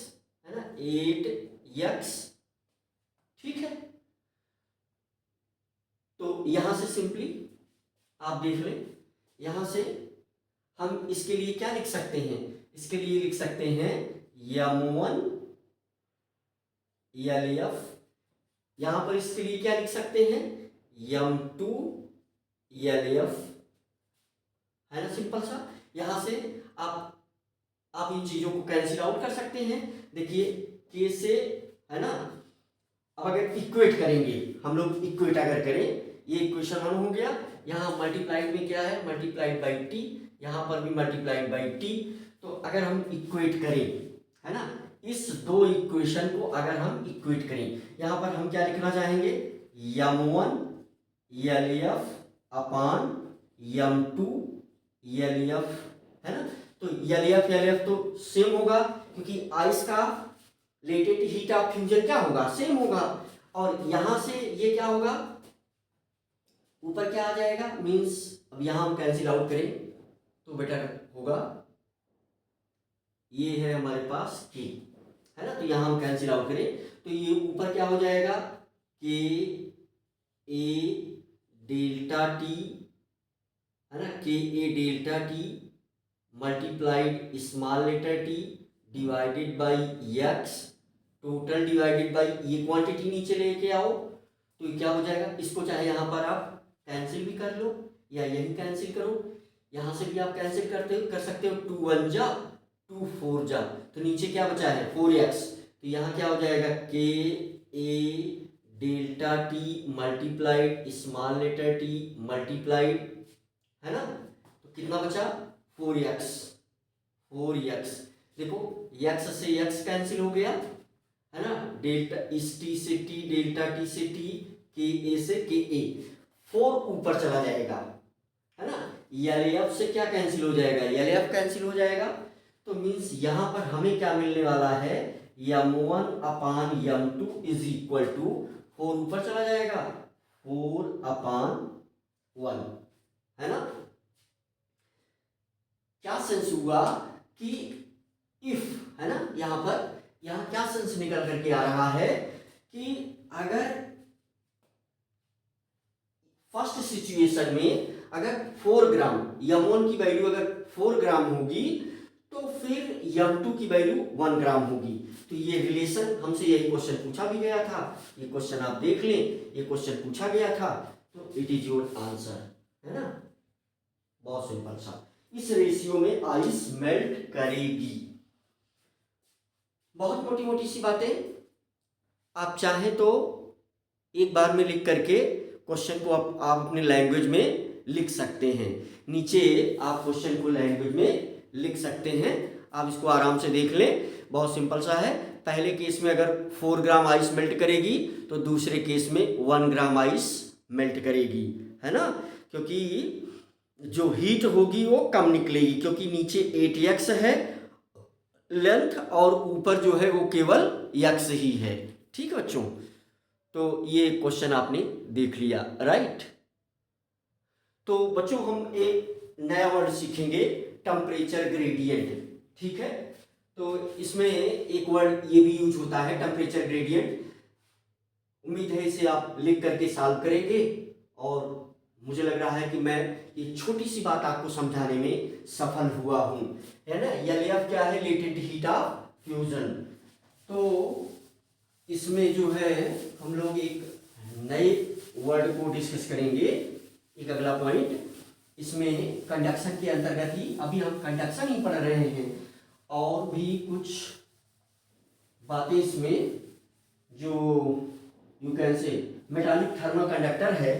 है ना, 8x, ठीक है, तो यहां से सिंपली आप देख लें, यहां से हम इसके लिए क्या लिख सकते हैं, इसके लिए लिख सकते हैं M1 LF, यहां पर इसके लिए क्या लिख सकते हैं M2 LF, है ना, सिंपल सा, यहां से आप इन चीजों को कैंसिल आउट कर सकते हैं, देखिए के से, है ना, अब अगर इक्वेट करेंगे हम लोग, इक्वेट अगर करें, ये इक्वेशन 1 हो गया, यहाँ मल्टीप्लाइड में क्या है, मल्टीप्लाइड बाई टी, यहाँ पर भी मल्टीप्लाइड बाई टी, तो अगर हम इक्वेट करें, है ना, इस दो इक्वेशन को अगर हम इक्वेट करें, यहाँ पर हम क्या लिखना चाहेंगे, M1 LF अपान M2 LF, है ना, तो LF तो सेम होगा क्योंकि आइस का लेटेंट हीट ऑफ फ्यूजन क्या होगा, सेम होगा, और यहां से ये क्या होगा, ऊपर क्या आ जाएगा, मींस अब यहां हम कैंसिल आउट करें तो बेटर होगा, ये है हमारे पास के, है ना, तो यहां हम कैंसिल आउट करें तो ये ऊपर क्या हो जाएगा, के ए डेल्टा टी, है ना, के A delta T multiplied small letter T divided by X, total divided by ये क्वांटिटी नीचे लेके आओ तो क्या हो जाएगा, इसको चाहे यहाँ पर आप कैंसिल भी कर लो या यही कैंसिल करो, यहाँ से भी आप कैंसिल कर सकते हो, 2 1 जा 2 4 जा, तो नीचे क्या बचा है 4x, तो यहाँ क्या हो जाएगा के A delta T multiplied small letter T multiplied, है ना, तो कितना बचा 4x, देखो x से x कैंसिल हो गया, है ना, डेल्टा इस टी से टी, डेल्टा टी से टी, के ए से के ए, 4 ऊपर चला जाएगा, है ना, LF से क्या कैंसिल हो जाएगा, LF कैंसिल हो जाएगा, तो मींस यहां पर हमें क्या मिलने वाला है, M1 upon M2 is equal to 4 ऊपर चला जाएगा 4 अपान 1, है ना, क्या सेंस हुआ कि इफ, है ना, यहां पर यहाँ क्या सेंस निकल करके आ रहा है कि अगर फर्स्ट सिचुएशन में अगर 4 ग्राम M1 की वैल्यू अगर 4 ग्राम होगी तो फिर M2 की वैल्यू 1 ग्राम होगी। तो ये रिलेशन हमसे यही क्वेश्चन पूछा भी गया था, ये क्वेश्चन आप देख लें, ये क्वेश्चन पूछा गया था, तो इट इज योर आंसर, है ना। बहुत सिंपल सा। इस रेशियो में आइस मेल्ट करेगी। बहुत मोटी मोटी सी बातें, आप चाहें तो एक बार में लिख करके क्वेश्चन को आप अपने लैंग्वेज में लिख सकते हैं। नीचे आप क्वेश्चन को लैंग्वेज में लिख सकते हैं, आप इसको आराम से देख लें। बहुत सिंपल सा है। पहले केस में अगर 4 ग्राम आइस मेल्ट करेगी तो दूसरे केस में 1 ग्राम आइस मेल्ट करेगी, है ना। क्योंकि जो हीट होगी वो कम निकलेगी, क्योंकि नीचे 8x है लेंथ और ऊपर जो है वो केवल x ही है। ठीक है बच्चों, तो ये क्वेश्चन आपने देख लिया, राइट। तो बच्चों हम एक नया वर्ड सीखेंगे, टेम्परेचर ग्रेडियंट। ठीक है, तो इसमें एक वर्ड ये भी यूज होता है, टेम्परेचर ग्रेडियंट। उम्मीद है इसे आप लिख करके सॉल्व करेंगे, और मुझे लग रहा है कि मैं ये छोटी सी बात आपको समझाने में सफल हुआ हूं, है ना। LF क्या है? Latent heat of fusion. तो इसमें जो है हम लोग एक नए वर्ड को डिस्कस करेंगे, एक अगला पॉइंट। इसमें कंडक्शन के अंतर्गत ही, अभी हम कंडक्शन ही पढ़ रहे हैं, और भी कुछ बातें इसमें जो यू कैन से मेटालिक थर्मल कंडक्टर है,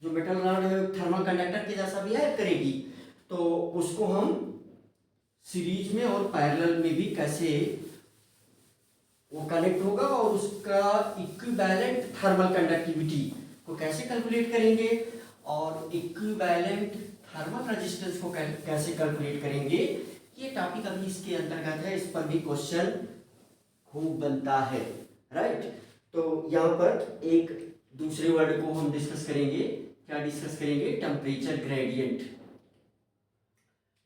जो मेटल रॉड है थर्मल कंडक्टर के जैसा बिहेव करेगी, तो उसको हम सीरीज में और पैरेलल में भी कैसे वो कनेक्ट होगा, और उसका इक्विवेलेंट थर्मल कंडक्टिविटी को कैसे कैलकुलेट करेंगे, और इक्विवेलेंट थर्मल रेजिस्टेंस को कैसे कैलकुलेट करेंगे, ये टॉपिक अभी इसके अंतर्गत है। इस पर भी क्वेश्चन खूब बनता है, राइट। तो यहाँ पर एक दूसरे वर्ड को हम डिस्कस करेंगे। क्या डिस्कस करेंगे? टेम्परेचर ग्रेडियंट,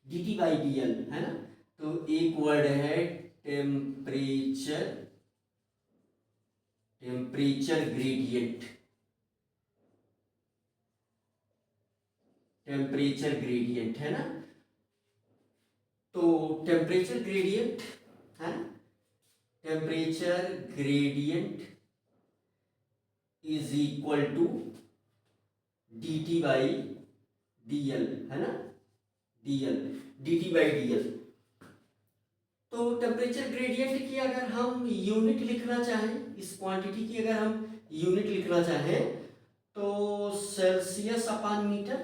dt/dl, है ना। तो एक वर्ड है टेम्परेचर ग्रेडियंट, टेम्परेचर ग्रेडियंट, है ना। तो टेम्परेचर ग्रेडियंट है ना, temperature gradient is equal to dt/dl, है ना, dt/dl। तो टेम्परेचर ग्रेडियंट की अगर हम यूनिट लिखना चाहें, इस क्वांटिटी की अगर हम यूनिट लिखना चाहें, तो सेल्सियस अपॉन मीटर,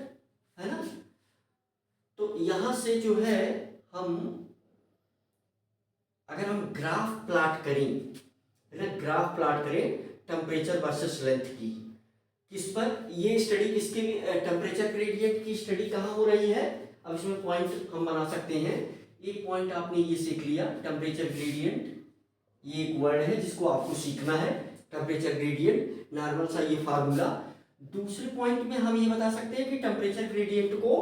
है ना। तो यहां से जो है हम अगर हम ग्राफ प्लॉट करें, है ना, ग्राफ प्लॉट करें टेम्परेचर वर्सेस लेंथ की, किस पर ये स्टडी, किसके लिए? टेम्परेचर ग्रेडियंट की स्टडी कहाँ हो रही है? अब इसमें पॉइंट हम बना सकते हैं। एक पॉइंट आपने ये सीख लिया, टेम्परेचर ग्रेडियंट, ये एक वर्ड है जिसको आपको सीखना है, टेम्परेचर ग्रेडियंट, नॉर्मल सा ये फार्मूला। दूसरे पॉइंट में हम ये बता सकते हैं कि टेम्परेचर ग्रेडियंट को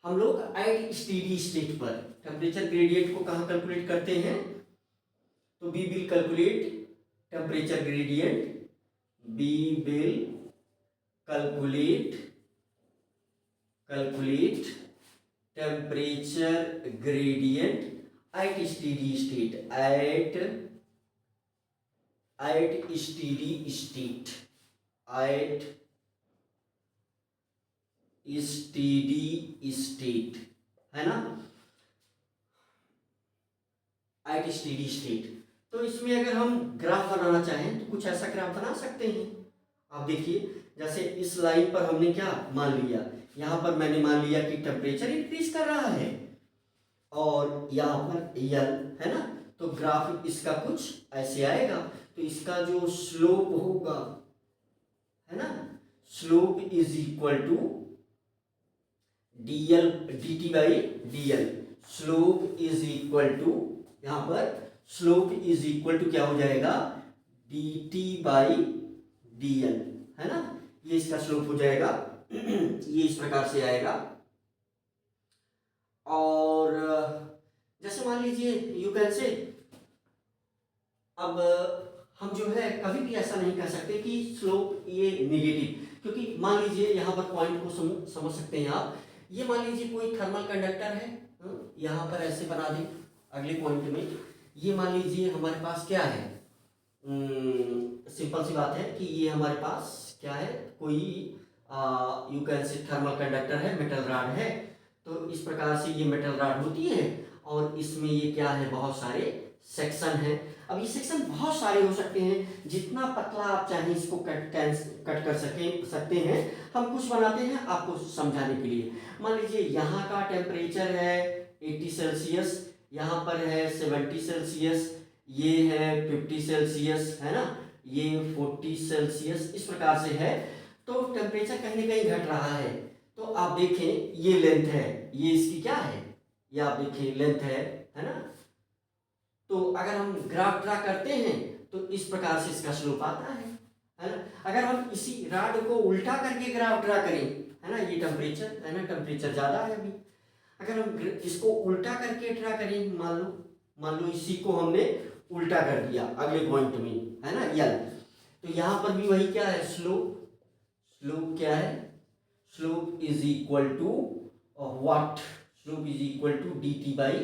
हम लोग एट स्टेडी स्टेट पर टेम्परेचर ग्रेडियंट को कहाँ कैलकुलेट करते हैं? तो we will calculate temperature gradient, we will calculate temperature gradient at steady state, at steady state, at steady state, है ना, at steady state। तो इसमें अगर हम ग्राफ बनाना चाहें तो कुछ ऐसा ग्राफ बना सकते हैं। आप देखिए, जैसे इस लाइन पर हमने क्या मान लिया, यहाँ पर मैंने मान लिया कि टेम्परेचर इंक्रीज कर रहा है, और यहाँ पर यल, है ना। तो ग्राफ इसका कुछ ऐसे आएगा। तो इसका जो स्लोप होगा, है ना, slope is equal to dl dt/dl। Slope is equal to, यहाँ पर स्लोप इज इक्वल टू क्या हो जाएगा? dt/dl, है ना। ये इसका स्लोप हो जाएगा, ये इस प्रकार से आएगा। और जैसे मान लीजिए यू कैन से अब हम जो है कभी भी ऐसा नहीं कह सकते कि स्लोप ये नेगेटिव, क्योंकि मान लीजिए यहाँ पर पॉइंट को समझ सकते हैं आप। ये मान लीजिए कोई थर्मल कंडक्टर है, यहाँ पर ऐसे बना दें अगले पॉइंट में। ये मान लीजिए हमारे पास क्या है, सिंपल सी बात है कि ये हमारे पास क्या है, कोई यू कैन से थर्मल कंडक्टर है, मेटल रॉड है। तो इस प्रकार से ये मेटल रॉड होती है और इसमें ये क्या है, बहुत सारे सेक्शन हैं। अब ये सेक्शन बहुत सारे हो सकते हैं, जितना पतला आप चाहें इसको कट कर सकते हैं। हम कुछ बनाते हैं आपको समझाने के लिए। मान लीजिए यहाँ का टेम्परेचर है 80 सेल्सियस, यहाँ पर है 70 सेल्सियस, ये है 50 सेल्सियस, है ना, ये 40 सेल्सियस, इस प्रकार से है। तो टेम्परेचर कहीं ना कहीं घट रहा है। तो आप देखें ये लेंथ है, ये इसकी क्या है, ये आप देखें लेंथ है ना। तो अगर हम ग्राफ ड्रा करते हैं तो इस प्रकार से इसका स्लोप आता है ना। अगर हम इसी रॉड को उल्टा करके ग्राफ ड्रा करें, है ना, ये टेम्परेचर है ना, टेम्परेचर ज़्यादा है अभी। अगर हम इसको उल्टा करके ड्रा करें, मान लो इसी को हमने उल्टा कर दिया अगले पॉइंट में, है ना, यल, तो यहाँ पर भी वही क्या है, स्लोप क्या है, slope is equal to what, slope is equal to dt by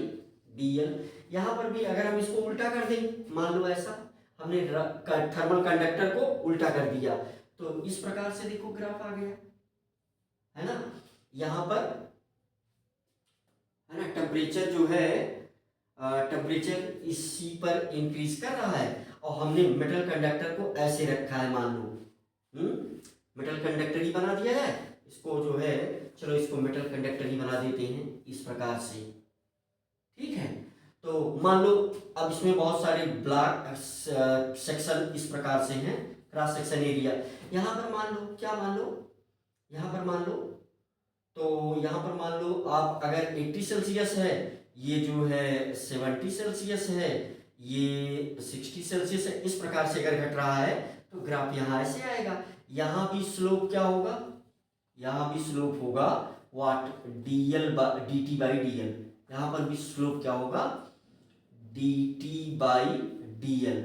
dl। यहाँ पर भी अगर हम इसको उल्टा कर दें, मान लो ऐसा हमने थर्मल कंडक्टर को उल्टा कर दिया, तो इस प्रकार से देखो ग्राफ आ गया, है ना। यहाँ पर है ना, टेम्परेचर जो है, टेम्परेचर इसी पर इंक्रीज कर रहा है और हमने मेटल कंडक्टर को ऐसे रखा है, मान लो मेटल कंडक्टर ही बना दिया है इसको, जो है चलो इसको मेटल कंडक्टर ही बना देते हैं इस प्रकार से, ठीक है। तो मान लो अब इसमें बहुत सारे ब्लॉक सेक्शन इस प्रकार से हैं, क्रॉस सेक्शन एरिया। यहाँ पर मान लो, क्या मान लो, यहाँ पर मान लो, तो यहाँ पर मान लो आप अगर 80 सेल्सियस है, ये जो है 70 सेल्सियस है, ये 60 सेल्सियस है, इस प्रकार से अगर घट रहा है तो ग्राफ यहाँ ऐसे आएगा। यहाँ भी स्लोप क्या होगा, यहाँ भी स्लोप होगा वाट, dt बाई dl। यहाँ पर भी स्लोप क्या होगा, dt बाई dl।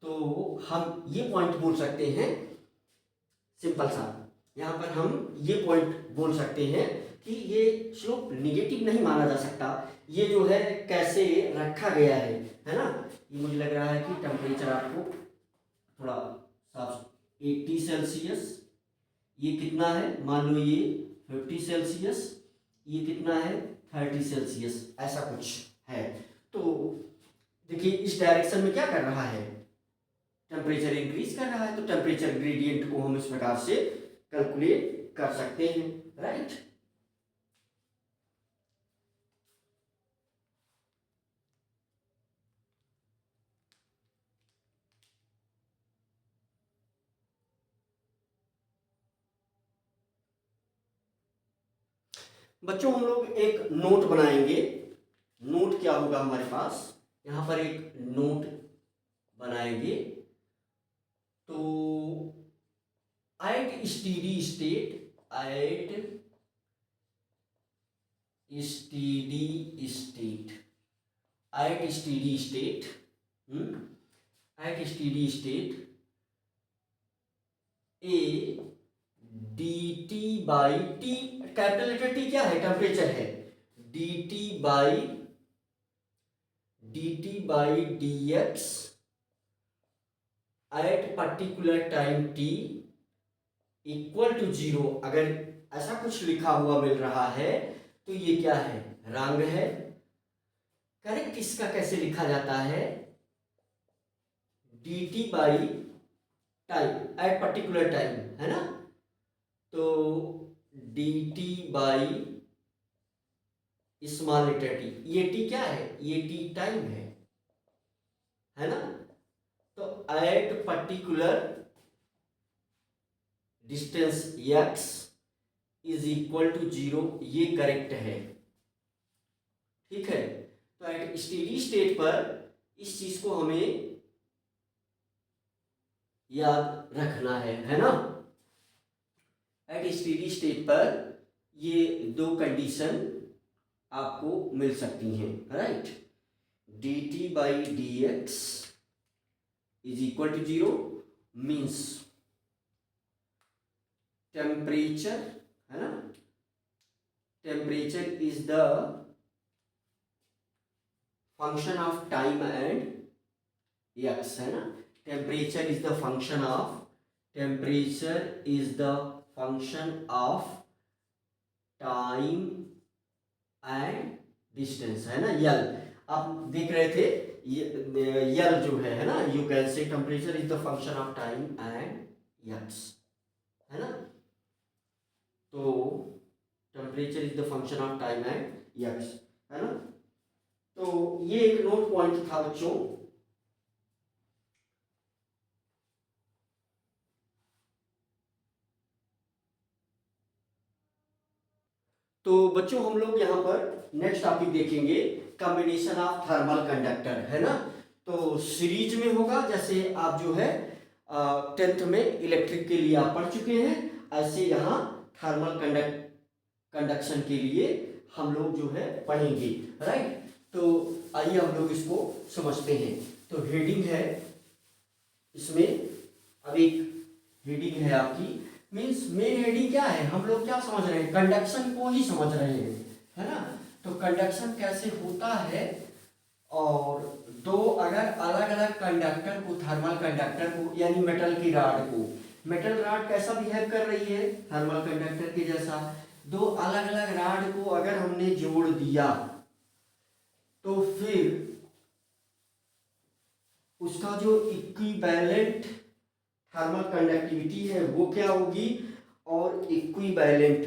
तो हम ये पॉइंट बोल सकते हैं, सिंपल सा, यहाँ पर हम ये पॉइंट बोल सकते हैं कि ये स्लोप निगेटिव नहीं माना जा सकता। ये जो है कैसे रखा गया है ना। ये मुझे लग रहा है कि टेम्परेचर आपको थोड़ा साफ, 80 सेल्सियस, ये कितना है, मान लो ये 50 सेल्सियस, ये कितना है 30 सेल्सियस, ऐसा कुछ है। तो देखिए इस डायरेक्शन में क्या कर रहा है, टेम्परेचर इंक्रीज कर रहा है, तो टेम्परेचर ग्रेडियंट को हम इस प्रकार से कैलकुलेट कर सकते हैं, राइट। बच्चों हम लोग एक नोट बनाएंगे। नोट क्या होगा हमारे पास, यहाँ पर एक नोट बनाएंगे। तो at steady state, at steady state, at steady state, at steady state A dt by T, capital letter T क्या है, टेम्परेचर है, dt by dx at particular time t equal to 0। अगर ऐसा कुछ लिखा हुआ मिल रहा है तो ये क्या है, रंग है। करेक्ट इसका कैसे लिखा जाता है, dt by time at particular time, है ना। तो dt by small letter T, ये टी क्या है, ये टी टाइम है ना। तो at particular distance x is equal to 0, ये करेक्ट है, ठीक है। तो एट स्टेडी स्टेट पर इस चीज को हमें याद रखना है ना। एट स्टेडी स्टेट पर ये दो कंडीशन आपको मिल सकती हैं, right. dt by dx is equal to 0 means temperature, है ना, temperature is the function of time and X, है ना, temperature is the function of, temperature is the function of time and distance, है ना, यल आप देख रहे थे, यल जो है ना, यू कैन से temperature is the function of time and X, है ना, तो temperature is the function of time and X, है ना, तो ये एक नोट पॉइंट था बच्चों। तो बच्चों हम लोग यहाँ पर नेक्स्ट टॉपिक देखेंगे कॉम्बिनेशन ऑफ थर्मल कंडक्टर, है ना, तो सीरीज में होगा, जैसे आप जो है 10th में इलेक्ट्रिक के लिए आप पढ़ चुके हैं, ऐसे यहाँ थर्मल कंडक्शन के लिए हम लोग जो है पढ़ेंगे, राइट। तो आइए हम लोग इसको समझते हैं। तो हेडिंग है इसमें, अब एक हेडिंग है आपकी, मीन्स मेन हेडिंग क्या है, हम लोग क्या समझ रहे हैं, कंडक्शन को ही समझ रहे हैं, है ना, तो कंडक्शन कैसे होता है, और दो अगर अलग अलग कंडक्टर को, थर्मल कंडक्टर को, यानी मेटल की राड को, मेटल राड कैसा बिहेव कर रही है थर्मल कंडक्टर के जैसा, दो अलग अलग राड को अगर हमने जोड़ दिया तो फिर उसका जो इक्विवेलेंट थर्मल कंडक्टिविटी है वो क्या होगी, और इक्विवेलेंट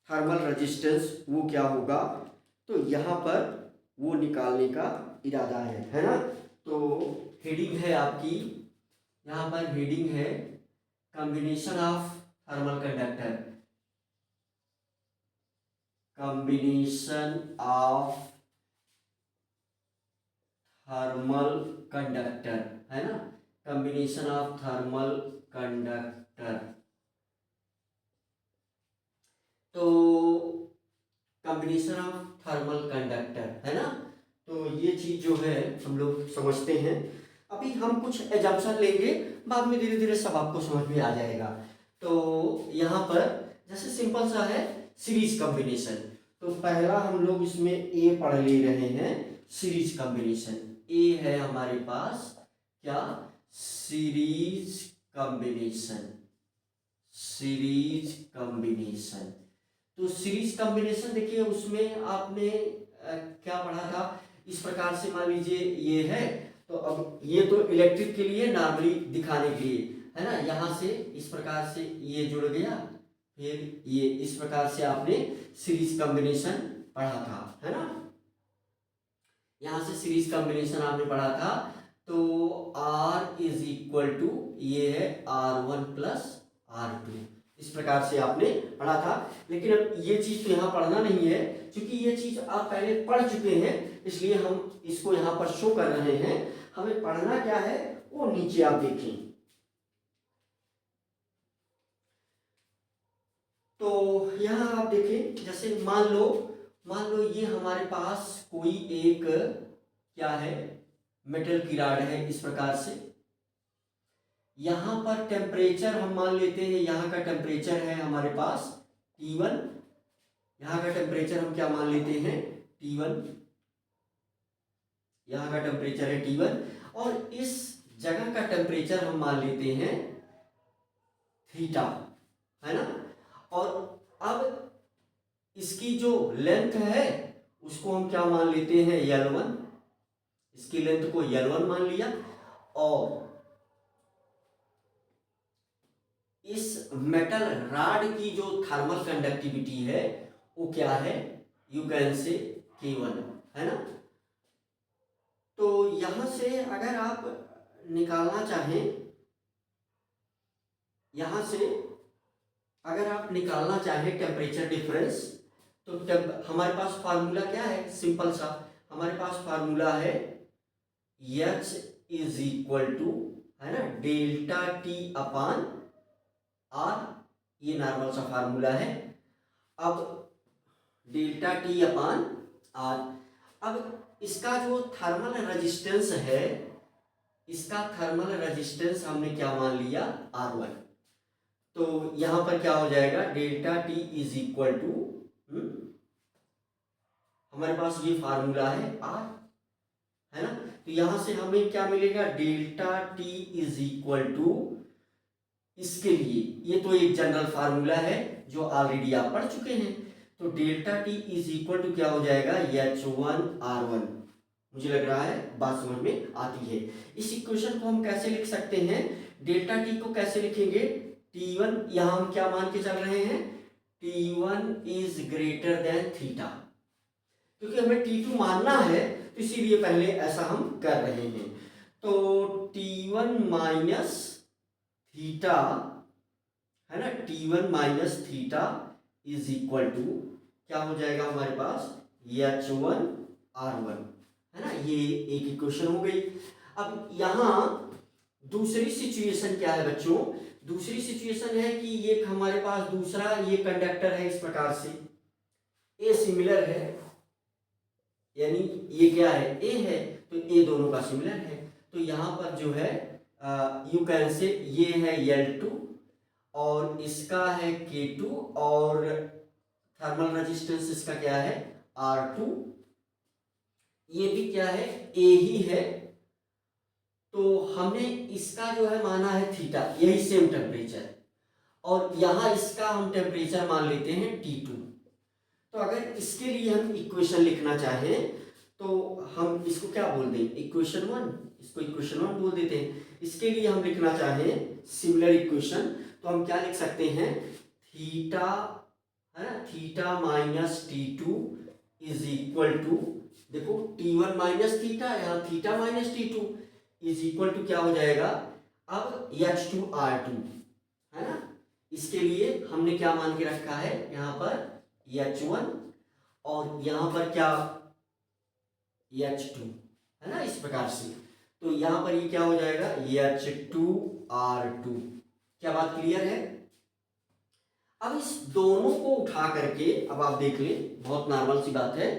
थर्मल रेजिस्टेंस वो क्या होगा, तो यहाँ पर वो निकालने का इरादा है ना। तो हेडिंग है आपकी, यहाँ पर हेडिंग है combination of thermal conductor, combination of thermal conductor, है ना, कॉम्बिनेशन ऑफ थर्मल कंडक्टर। तो कॉम्बिनेशन ऑफ थर्मल कंडक्टर, है ना, तो ये चीज जो है हम लोग समझते हैं। अभी हम कुछ एग्जाम्पल लेंगे, बाद में धीरे धीरे सब आपको समझ में आ जाएगा। तो यहाँ पर जैसे सिंपल सा है सीरीज कॉम्बिनेशन, तो पहला हम लोग इसमें ए पढ़ ले रहे हैं, सीरीज कॉम्बिनेशन। ए है हमारे पास क्या, सीरीज कॉम्बिनेशन, सीरीज कॉम्बिनेशन। तो सीरीज कॉम्बिनेशन देखिए, उसमें आपने क्या पढ़ा था, इस प्रकार से मान लीजिए ये है, तो अब ये तो इलेक्ट्रिक के लिए नॉर्मली दिखाने के लिए, है ना, यहाँ से इस प्रकार से ये जुड़ गया, फिर ये इस प्रकार से आपने सीरीज कॉम्बिनेशन पढ़ा था, है ना, यहाँ से सीरीज कॉम्बिनेशन आपने पढ़ा था। तो R इज इक्वल टू, ये है R1 प्लस R2, इस प्रकार से आपने पढ़ा था। लेकिन अब ये चीज तो यहाँ पढ़ना नहीं है, क्योंकि ये चीज आप पहले पढ़ चुके हैं, इसलिए हम इसको यहाँ पर शो कर रहे हैं। हमें पढ़ना क्या है वो नीचे आप देखें। तो यहाँ आप देखें, जैसे मान लो ये हमारे पास कोई एक क्या है, मेटल की राड है, इस प्रकार से यहाँ पर टेम्परेचर हम मान लेते हैं, यहाँ का टेम्परेचर है हमारे पास T1, यहाँ का टेम्परेचर हम क्या मान लेते हैं T1, यहाँ का टेम्परेचर है T1, और इस जगह का टेम्परेचर हम मान लेते हैं थीटा, है ना, और अब इसकी जो लेंथ है उसको हम क्या मान लेते हैं L1, इसकी लेंथ को L1 मान लिया, और इस मेटल राड की जो थर्मल कंडक्टिविटी है वो क्या है, यू कैन से K1, है ना। तो यहां से अगर आप निकालना चाहें, यहां से अगर आप निकालना चाहें टेम्परेचर डिफरेंस, तो हमारे पास फार्मूला क्या है, सिंपल सा हमारे पास फार्मूला है H इज इक्वल टू, है ना, डेल्टा T अपान R, ये नॉर्मल सा फार्मूला है। अब डेल्टा T अपान R, अब इसका जो थर्मल रेजिस्टेंस है, इसका थर्मल रेजिस्टेंस हमने क्या मान लिया, R1। तो यहां पर क्या हो जाएगा, delta T is equal to, हमारे पास ये फार्मूला है R, है ना। तो यहां से हमें क्या मिलेगा, delta T is equal to, इसके लिए ये तो एक जनरल फार्मूला है जो ऑलरेडी आप पढ़ चुके हैं। तो delta T is equal to क्या हो जाएगा, H1R1। मुझे लग रहा है बात समझ में आती है। इस इक्वेशन को हम कैसे लिख सकते हैं, डेल्टा T को कैसे लिखेंगे, T1, यहां हम क्या मान के चल रहे हैं, T1 is greater than theta, क्योंकि हमें T2 मानना है तो इसीलिए पहले ऐसा हम कर रहे हैं। तो T1 माइनस थीटा, है ना, T1 minus theta is equal to क्या हो जाएगा हमारे पास, H1R1, है ना। ये एक इक्वेशन हो गई। अब यहां दूसरी सिचुएशन क्या है बच्चों, दूसरी सिचुएशन है कि ये हमारे पास दूसरा ये कंडक्टर है, इस प्रकार से ए सिमिलर है, यानी ये क्या है, ए है, तो ए दोनों का सिमिलर है। तो यहां पर जो है यू कैन से, ये है L2 और इसका है K2 और थर्मल रेजिस्टेंस इसका क्या है, R2, ये भी क्या है, ए ही है। तो हमने इसका जो है माना है थीटा, यही सेम टेम्परेचर, और यहां इसका हम टेम्परेचर मान लेते हैं T2। तो अगर इसके लिए हम इक्वेशन लिखना चाहें तो हम इसको क्या बोल दें, इक्वेशन 1, इसको इक्वेशन 1 बोल देते हैं। इसके लिए हम लिखना चाहें सिमिलर इक्वेशन, तो हम क्या लिख सकते हैं, थीटा, है ना, theta minus T2 is equal to, देखो T1 माइनस थीटा, यहाँ theta minus T2 is equal to क्या हो जाएगा, अब H2R2, है ना। इसके लिए हमने क्या मान के रखा है, यहाँ पर H1 और यहाँ पर क्या H2, है ना, इस प्रकार से। तो यहाँ पर ये क्या हो जाएगा, H2R2। क्या बात क्लियर है। अब इस दोनों को उठा करके, अब आप देख लें, बहुत नॉर्मल सी बात है,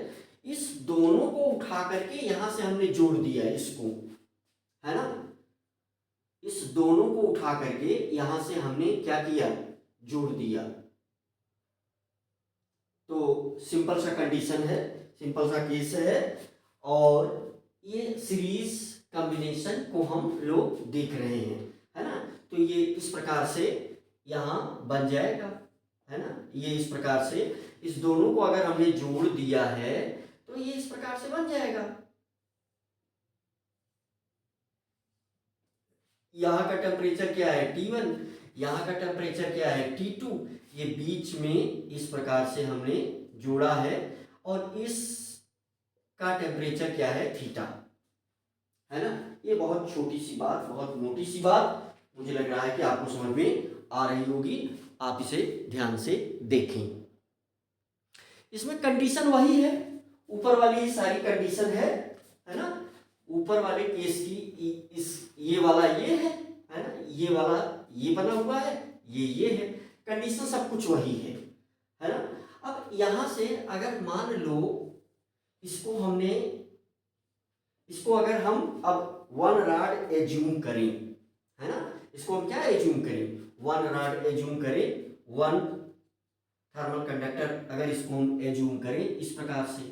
इस दोनों को उठा करके यहां से हमने जोड़ दिया इसको, है ना। इस दोनों को उठा करके यहां से हमने क्या किया, जोड़ दिया। तो सिंपल सा कंडीशन है, सिंपल सा केस है, और ये सीरीज कॉम्बिनेशन को हम लोग देख रहे हैं, है ना। तो ये इस प्रकार से यहां बन जाएगा, है ना। ये इस प्रकार से इस दोनों को अगर हमने जोड़ दिया है तो ये इस प्रकार से बन जाएगा। यहाँ का टेम्परेचर क्या है, T1, यहाँ का टेम्परेचर क्या है, T2। ये बीच में इस प्रकार से हमने जोड़ा है, और इस का टेम्परेचर क्या है, थीटा, है ना। ये बहुत छोटी सी बात, बहुत मोटी सी बात, मुझे लग रहा है कि आपको समझ में आ रही होगी। आप इसे ध्यान से देखें। इसमें कंडीशन वही है, ऊपर वाली सारी कंडीशन है ना। ऊपर वाले केस की इस ये वाला ये है ना, ये वाला ये बना हुआ है, ये है, कंडीशन सब कुछ वही है ना। अब यहां से अगर मान लो इसको हमने, इसको अगर हम अब 1 रॉड एज्यूम करें, है ना, इसको हम क्या एज्यूम करें, 1 रॉड एज्यूम करें, 1 थर्मल कंडक्टर अगर इसको हम एज्यूम करें इस प्रकार से,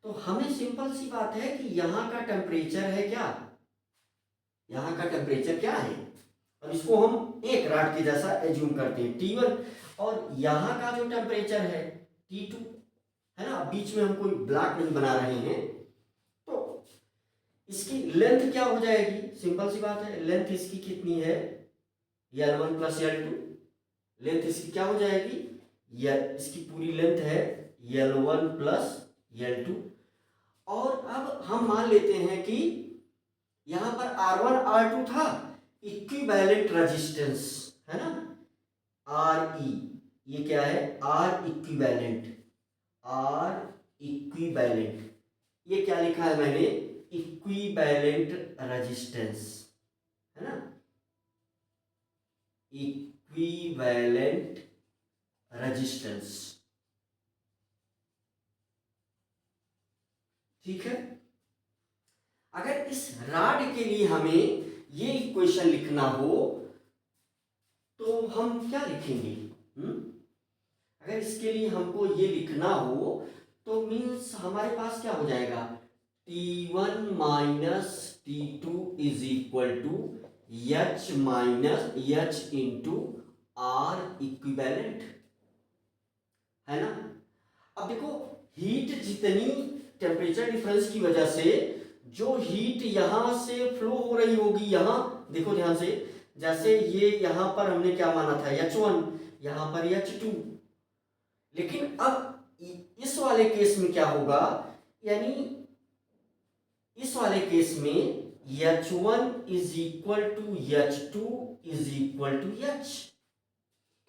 तो हमें सिंपल सी बात है कि यहाँ का टेम्परेचर है क्या, यहाँ का टेम्परेचर क्या है, और इसको हम एक रॉड के जैसा एज्यूम करते हैं T1, और यहाँ का जो टेम्परेचर है T2, है ना। बीच में हम कोई ब्लॉक नहीं बना रहे हैं, तो इसकी लेंथ क्या हो जाएगी, सिंपल सी बात है, लेंथ इसकी कितनी है, L1 प्लस L2, लेंथ इसकी क्या हो जाएगी, या इसकी पूरी लेंथ है L1 प्लस L2। और अब हम मान लेते हैं कि यहां पर R1 R2 था, इक्विवेलेंट रेजिस्टेंस, है ना, RE, ये क्या है, R इक्विवेलेंट, R इक्विवेलेंट, ये क्या लिखा है मैंने, इक्विवेलेंट रेजिस्टेंस, है ना, इक्विवेलेंट रेजिस्टेंस। ठीक है। अगर इस रॉड के लिए हमें ये इक्वेशन लिखना हो तो हम क्या लिखेंगे? अगर इसके लिए हमको ये लिखना हो तो मीन्स हमारे पास क्या हो जाएगा? T1 minus T2 is equal to H minus H into R equivalent, है ना। अब देखो हीट जितनी टेम्परेचर डिफरेंस की वजह से जो हीट यहां से फ्लो हो रही होगी, यहां देखो ध्यान से, जैसे ये यहां पर हमने क्या माना था H1, यहां पर H2, लेकिन अब इस वाले केस में क्या होगा, यानी इस वाले केस में H1 is equal to H2 is equal to H,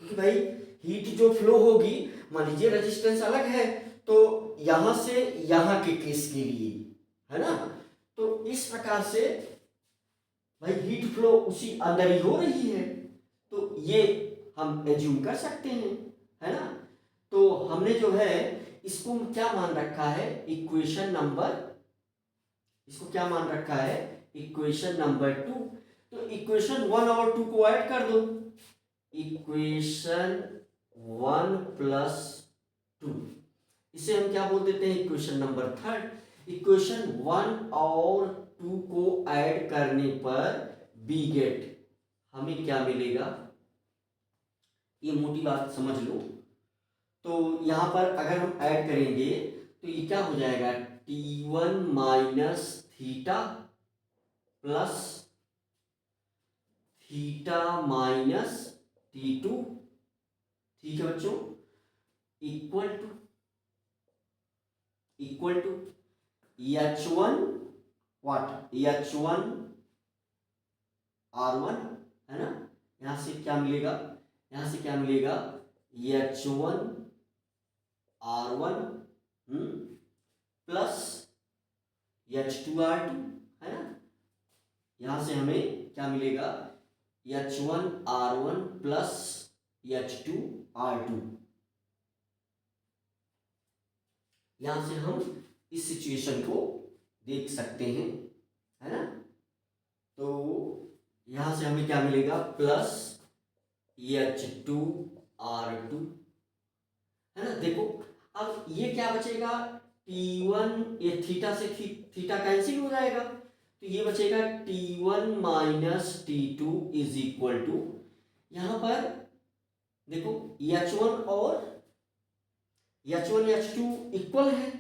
क्योंकि भाई हीट जो फ्लो होगी, मान लीजिए रेजिस्टेंस अलग है तो यहां से यहां के केस के लिए, है ना, तो इस प्रकार से भाई हीट फ्लो उसी अंदर ही हो रही है, तो ये हम एज्यूम कर सकते हैं, है ना। तो हमने जो है इसको क्या मान रखा है, इक्वेशन नंबर, इसको क्या मान रखा है, इक्वेशन नंबर 2। तो इक्वेशन 1 और 2 को ऐड कर दो, इक्वेशन 1 प्लस 2, इसे हम क्या बोल देते हैं, इक्वेशन नंबर 3। इक्वेशन 1 और 2 को ऐड करने पर बी गेट हमें क्या मिलेगा, ये मोटी बात समझ लो। तो यहां पर अगर हम ऐड करेंगे तो ये क्या हो जाएगा, T1 minus theta plus theta minus T2, ठीक है बच्चों, equal to H1 what, H1 R1, है ना। यहां से क्या मिलेगा, यहां से क्या मिलेगा, H1 R1 plus H2 R2, है ना। यहां से हमें क्या मिलेगा, H1 R1 plus H2 R2। यहां से हम इस सिचुएशन को देख सकते हैं, है ना। तो यहां से हमें क्या मिलेगा, प्लस H2 R2, है ना। देखो अब ये क्या बचेगा, T1, ये थीटा से थीटा कैंसिल हो जाएगा, तो ये बचेगा T1 minus T2 is equal to, यहां पर देखो H1 और H2 इक्वल है,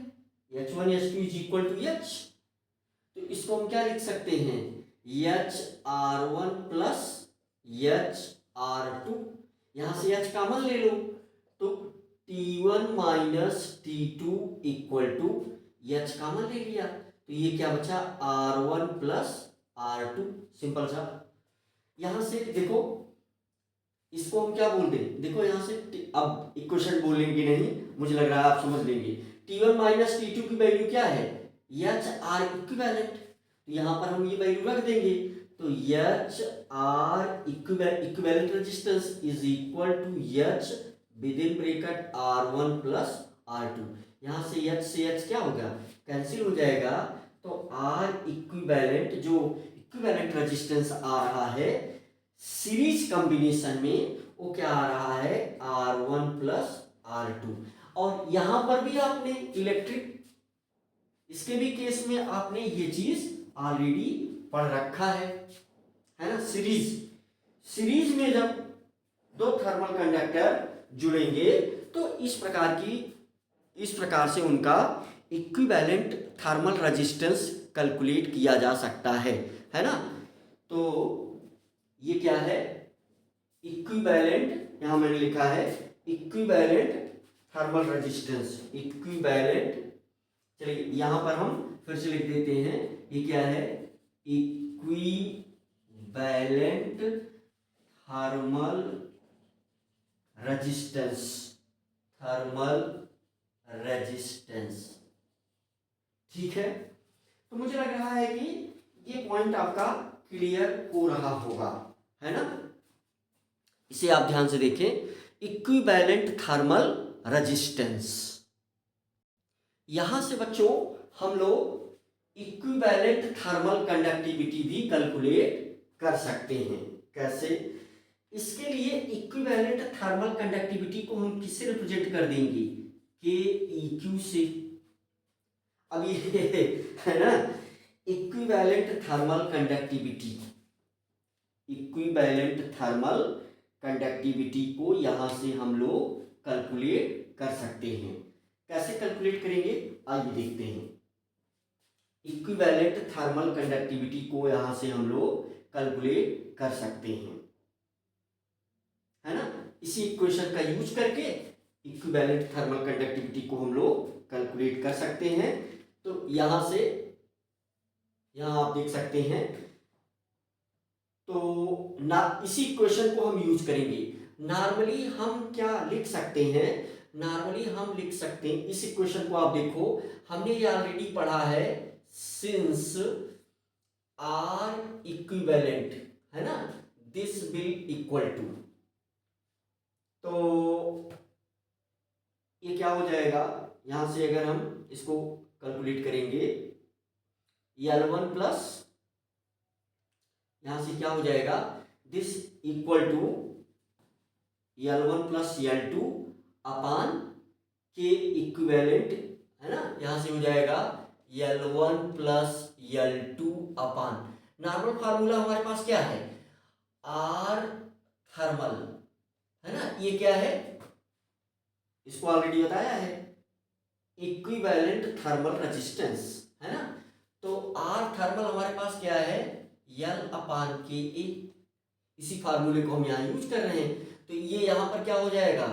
H1 H2 is equal to H, तो इसको हम क्या लिख सकते हैं, H R1 plus H R2, यहां से H कॉमन ले लो, तो T1 minus T2 equal to H common ले लिया, तो ये क्या बचा, R1 प्लस R2, सिंपल सा। यहां से देखो इसको हम क्या बोल दें, देखो यहां से अब इक्वेशन बोलेंगे नहीं, मुझे लग रहा है आप समझ लेंगे। T1 माइनस T2 की वैल्यू क्या है, H R इक्विवेलेंट, तो यहां पर हम ये वैल्यू रख देंगे, तो H R equivalent resistance is equal to H with in bracket R1 plus R2, यहां से H क्या होगा, कैंसिल हो जाएगा, तो R इक्विवेलेंट, जो इक्विवेलेंट रेजिस्टेंस आ रहा है सीरीज कॉम्बिनेशन में, वो क्या आ रहा है, R1 प्लस R2। और यहां पर भी आपने इलेक्ट्रिक, इसके भी केस में आपने ये चीज ऑलरेडी पढ़ रखा है ना। सीरीज में जब दो थर्मल कंडक्टर जुड़ेंगे तो इस प्रकार से उनका इक्विवेलेंट थर्मल रेजिस्टेंस कैलकुलेट किया जा सकता है ना। तो ये क्या है, इक्विवेलेंट, यहां मैंने लिखा है इक्विवेलेंट थर्मल रेजिस्टेंस, इक्विवेलेंट, चलिए यहां पर हम फिर से लिख देते हैं, ये क्या है, इक्विवेलेंट थर्मल रेजिस्टेंस, ठीक है। तो मुझे लग रहा है कि ये पॉइंट आपका क्लियर हो रहा होगा, है ना। इसे आप ध्यान से देखें, इक्विवेलेंट थर्मल रेजिस्टेंस। यहां से बच्चों हम लोग इक्विवेलेंट थर्मल कंडक्टिविटी भी कैलकुलेट कर सकते हैं। कैसे? इसके लिए इक्विवेलेंट थर्मल कंडक्टिविटी को हम किससे रिप्रेजेंट कर देंगे? के ई क्यू से। अब ये है ना, equivalent thermal conductivity, equivalent thermal conductivity को यहां से हम लोग कैलकुलेट कर सकते हैं। कैसे कैलकुलेट करेंगे आइए देखते हैं। इक्विवेलेंट थर्मल कंडक्टिविटी को यहां से हम लोग कैलकुलेट कर सकते हैं, है ना। इसी इक्वेशन का यूज करके इक्विवेलेंट थर्मल कंडक्टिविटी को हम लोग कैलकुलेट कर सकते हैं। तो यहां से यहां आप देख सकते हैं, तो ना इसी इक्वेशन को हम यूज करेंगे। नॉर्मली हम क्या लिख सकते हैं? नॉर्मली हम लिख सकते हैं, इस इक्वेशन को आप देखो, हमने ये ऑलरेडी पढ़ा है, सिंस आर इक्विवेलेंट, है ना, दिस विल इक्वल टू, तो ये क्या हो जाएगा, यहां से अगर हम इसको कैलकुलेट करेंगे, L1 प्लस यहां से क्या हो जाएगा, this equal to L1 plus L2 upon के इक्विवेलेंट, है ना, यहां से हो जाएगा L1 प्लस L2 अपान, नॉर्मल फार्मूला हमारे पास क्या है, आर थर्मल, है ना, ये क्या है, इसको ऑलरेडी बताया है, इक्विवेलेंट थर्मल रेजिस्टेंस, है ना। तो आर थर्मल हमारे पास क्या है, L अपान के ए, इसी फार्मूले को हम यहाँ यूज कर रहे हैं। तो ये यहां पर क्या हो जाएगा,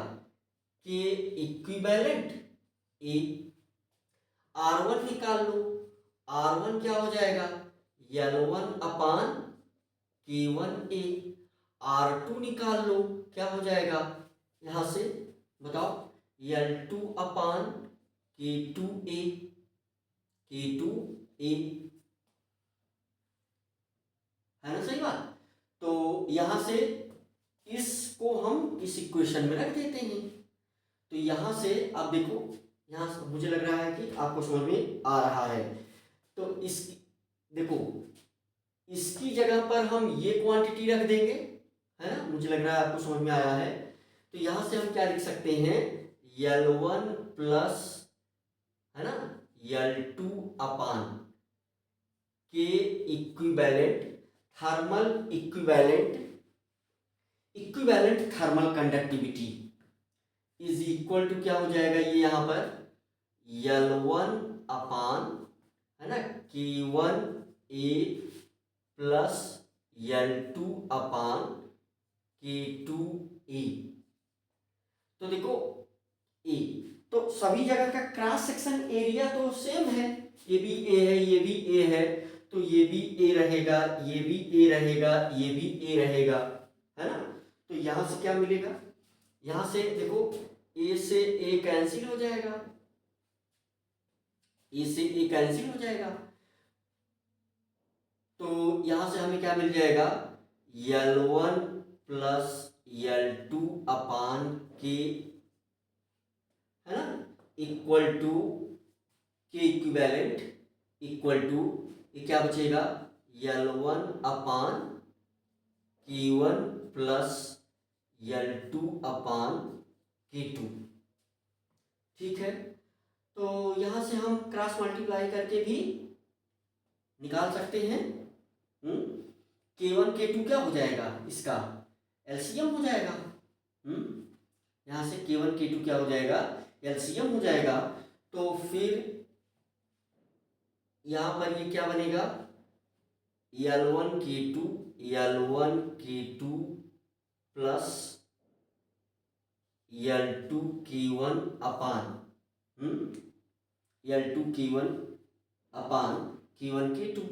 के इक्विवेलेंट ए, R1 निकाल लो, R1 क्या हो जाएगा, L1 अपान K1 ए, R2 निकाल लो, क्या हो जाएगा, यहां से बताओ, L2 अपान K2 ए, K2 ए, है ना, सही बात। तो यहां से इसको हम इस इक्वेशन में रख देते हैं। तो यहां से आप देखो, यहां से मुझे लग रहा है कि आपको समझ में आ रहा है। तो इस देखो, इसकी जगह पर हम ये क्वांटिटी रख देंगे, है ना, मुझे लग रहा है आपको समझ में आया है। तो यहां से हम क्या लिख सकते हैं, L1 प्लस, है ना, L2 अपान के equivalent thermal equivalent thermal conductivity is equal to क्या हो जाएगा, ये यहां पर L1 अपान, है ना, K1 ए प्लस L2 अपान K2 ए। तो देखो ए, तो सभी जगह का क्रॉस सेक्शन एरिया तो सेम है, ये भी ए है, ये भी ए है, तो ये भी ए रहेगा, ये भी ए रहेगा, ये भी ए रहेगा, है ना। तो यहां से क्या मिलेगा, यहां से देखो, ए से ए कैंसिल हो जाएगा, ए से ए कैंसिल हो जाएगा, तो यहां से हमें क्या मिल जाएगा, L1 प्लस L2 अपान के, है ना, इक्वल टू के इक्विवेलेंट इक्वल टू, ये क्या बचेगा, L1 अपान K1 प्लस L2 अपान K2, ठीक है। तो यहां से हम क्रॉस मल्टीप्लाई करके भी निकाल सकते हैं। K1 K2 क्या हो जाएगा, इसका एलसीएम हो जाएगा। यहां से K1 K2 क्या हो जाएगा, एलसीएम हो जाएगा। तो फिर यहां पर ये क्या बनेगा, L1 K2 L1 K2 plus L2 K1 अपान L2 K1 अपान K1 K2,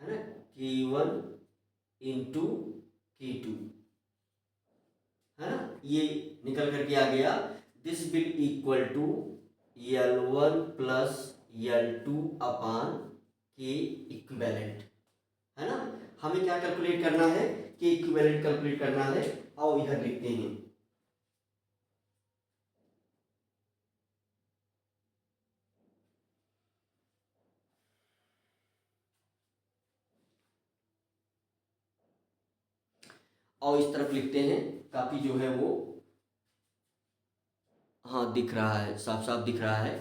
है ना, K1 इंटू K2, है ना, ये निकल करके आ गया, this will equal to L1 plus L2 upon के इक्विवेलेंट, है ना। हमें क्या कैलकुलेट करना है, के इक्विवेलेंट कैलकुलेट करना है। आओ इधर लिखते हैं, और इस तरफ लिखते हैं, काफ़ी जो है वो, हाँ दिख रहा है, साफ साफ दिख रहा है,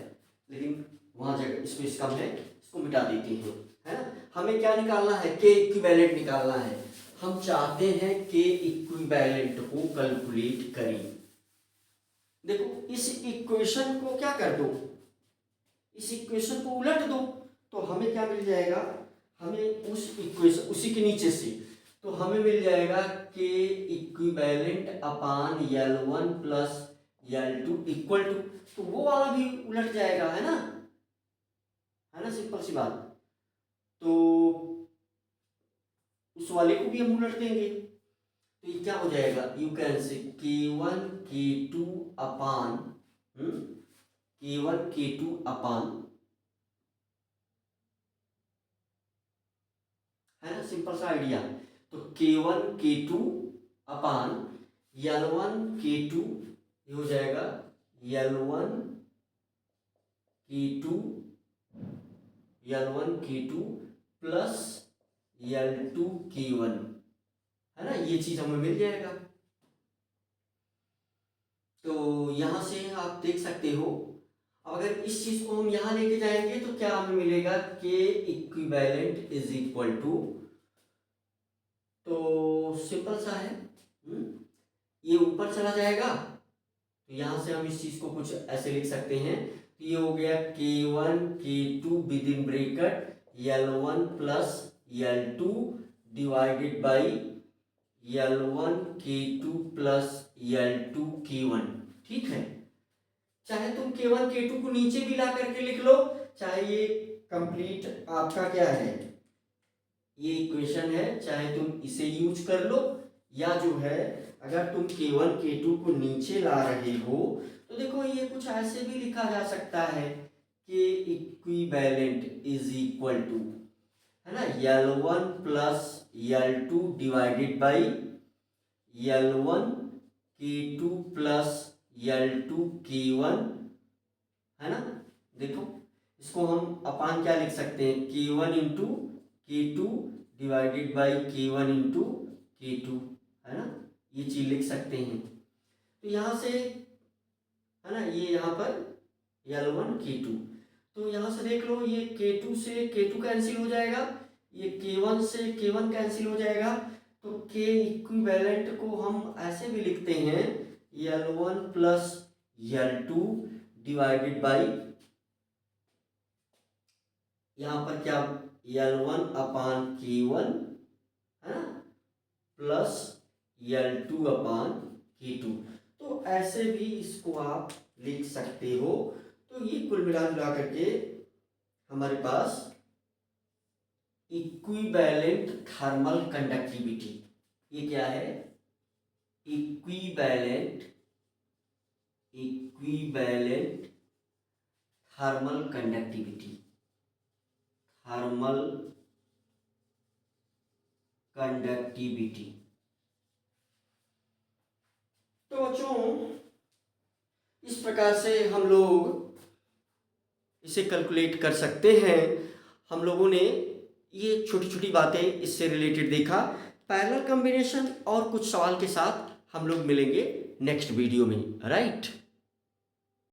लेकिन वहाँ जगह स्पेस कम है, इसको मिटा देते हैं, है ना। हमें क्या निकालना है, के इक्विवेलेंट निकालना है। हम चाहते हैं के इक्विवेलेंट को कैलकुलेट करें। देखो इस इक्वेशन को क्या कर दो, इस इक्वेशन को उलट दो, तो हमें क्या मिल जाएगा, हमें उस इक्वेशन उसी के नीचे से, तो हमें मिल जाएगा के equivalent upon L1 plus L2 equal to, तो वो वाला भी उलट जाएगा, है ना, सिंपल सी बात। तो उस वाले को भी हम उलट देंगे, तो ये क्या हो जाएगा, यू कैन से K1 K2 अपान K1 K2 अपान, है ना, सिंपल सा आइडिया। तो K1 K2 अपान L1 K2, ये हो जाएगा L1 K2 L1 K2 plus L2 K1, है ना, ये चीज हमें मिल जाएगा। तो यहां से आप देख सकते हो, अब अगर इस चीज को हम यहां लेके जाएंगे तो क्या हमें मिलेगा, के इक्विवेलेंट इज इक्वल टू, तो सिंपल सा है, ये ऊपर चला जाएगा, तो यहां से हम इस चीज को कुछ ऐसे लिख सकते हैं, तो ये हो गया K1 K2 with in bracket L1 plus L2 divided by L1 K2 plus L2 K1, ठीक है। चाहे तुम K1 K2 को नीचे भी ला करके लिख लो, चाहे ये कंप्लीट आपका क्या है, ये इक्वेशन है, चाहे तुम इसे यूज कर लो, या जो है अगर तुम K1 K2 को नीचे ला रहे हो तो देखो ये कुछ ऐसे भी लिखा जा सकता है, के इक्विवेलेंट इज इक्वल टू, है ना, L1 plus L2 divided by L1 K2 plus L2 K1, है ना। देखो इसको हम अपान क्या लिख सकते हैं, K1 into K2 divided by K1 into K2, है ना, ये चीज लिख सकते हैं। तो यहाँ से, है ना, ये यहाँ पर L1 K2, तो यहाँ से देख लो ये K2 से K2 कैंसिल हो जाएगा, ये K1 से K1 कैंसिल हो जाएगा, तो के इक्विवेलेंट को हम ऐसे भी लिखते हैं L1 plus L2 divided by, यहाँ पर क्या, L1 अपान K1, है ना, प्लस L2 अपान K2, तो ऐसे भी इसको आप लिख सकते हो। तो ये कुल मिला जुला करके हमारे पास इक्विवेलेंट थर्मल कंडक्टिविटी, ये क्या है, equivalent thermal conductivity, thermal conductivity. तो बच्चों इस प्रकार से हम लोग इसे कैलकुलेट कर सकते हैं। हम लोगों ने ये छोटी छोटी बातें इससे रिलेटेड देखा। पैरेलल कॉम्बिनेशन और कुछ सवाल के साथ हम लोग मिलेंगे नेक्स्ट वीडियो में, राइट।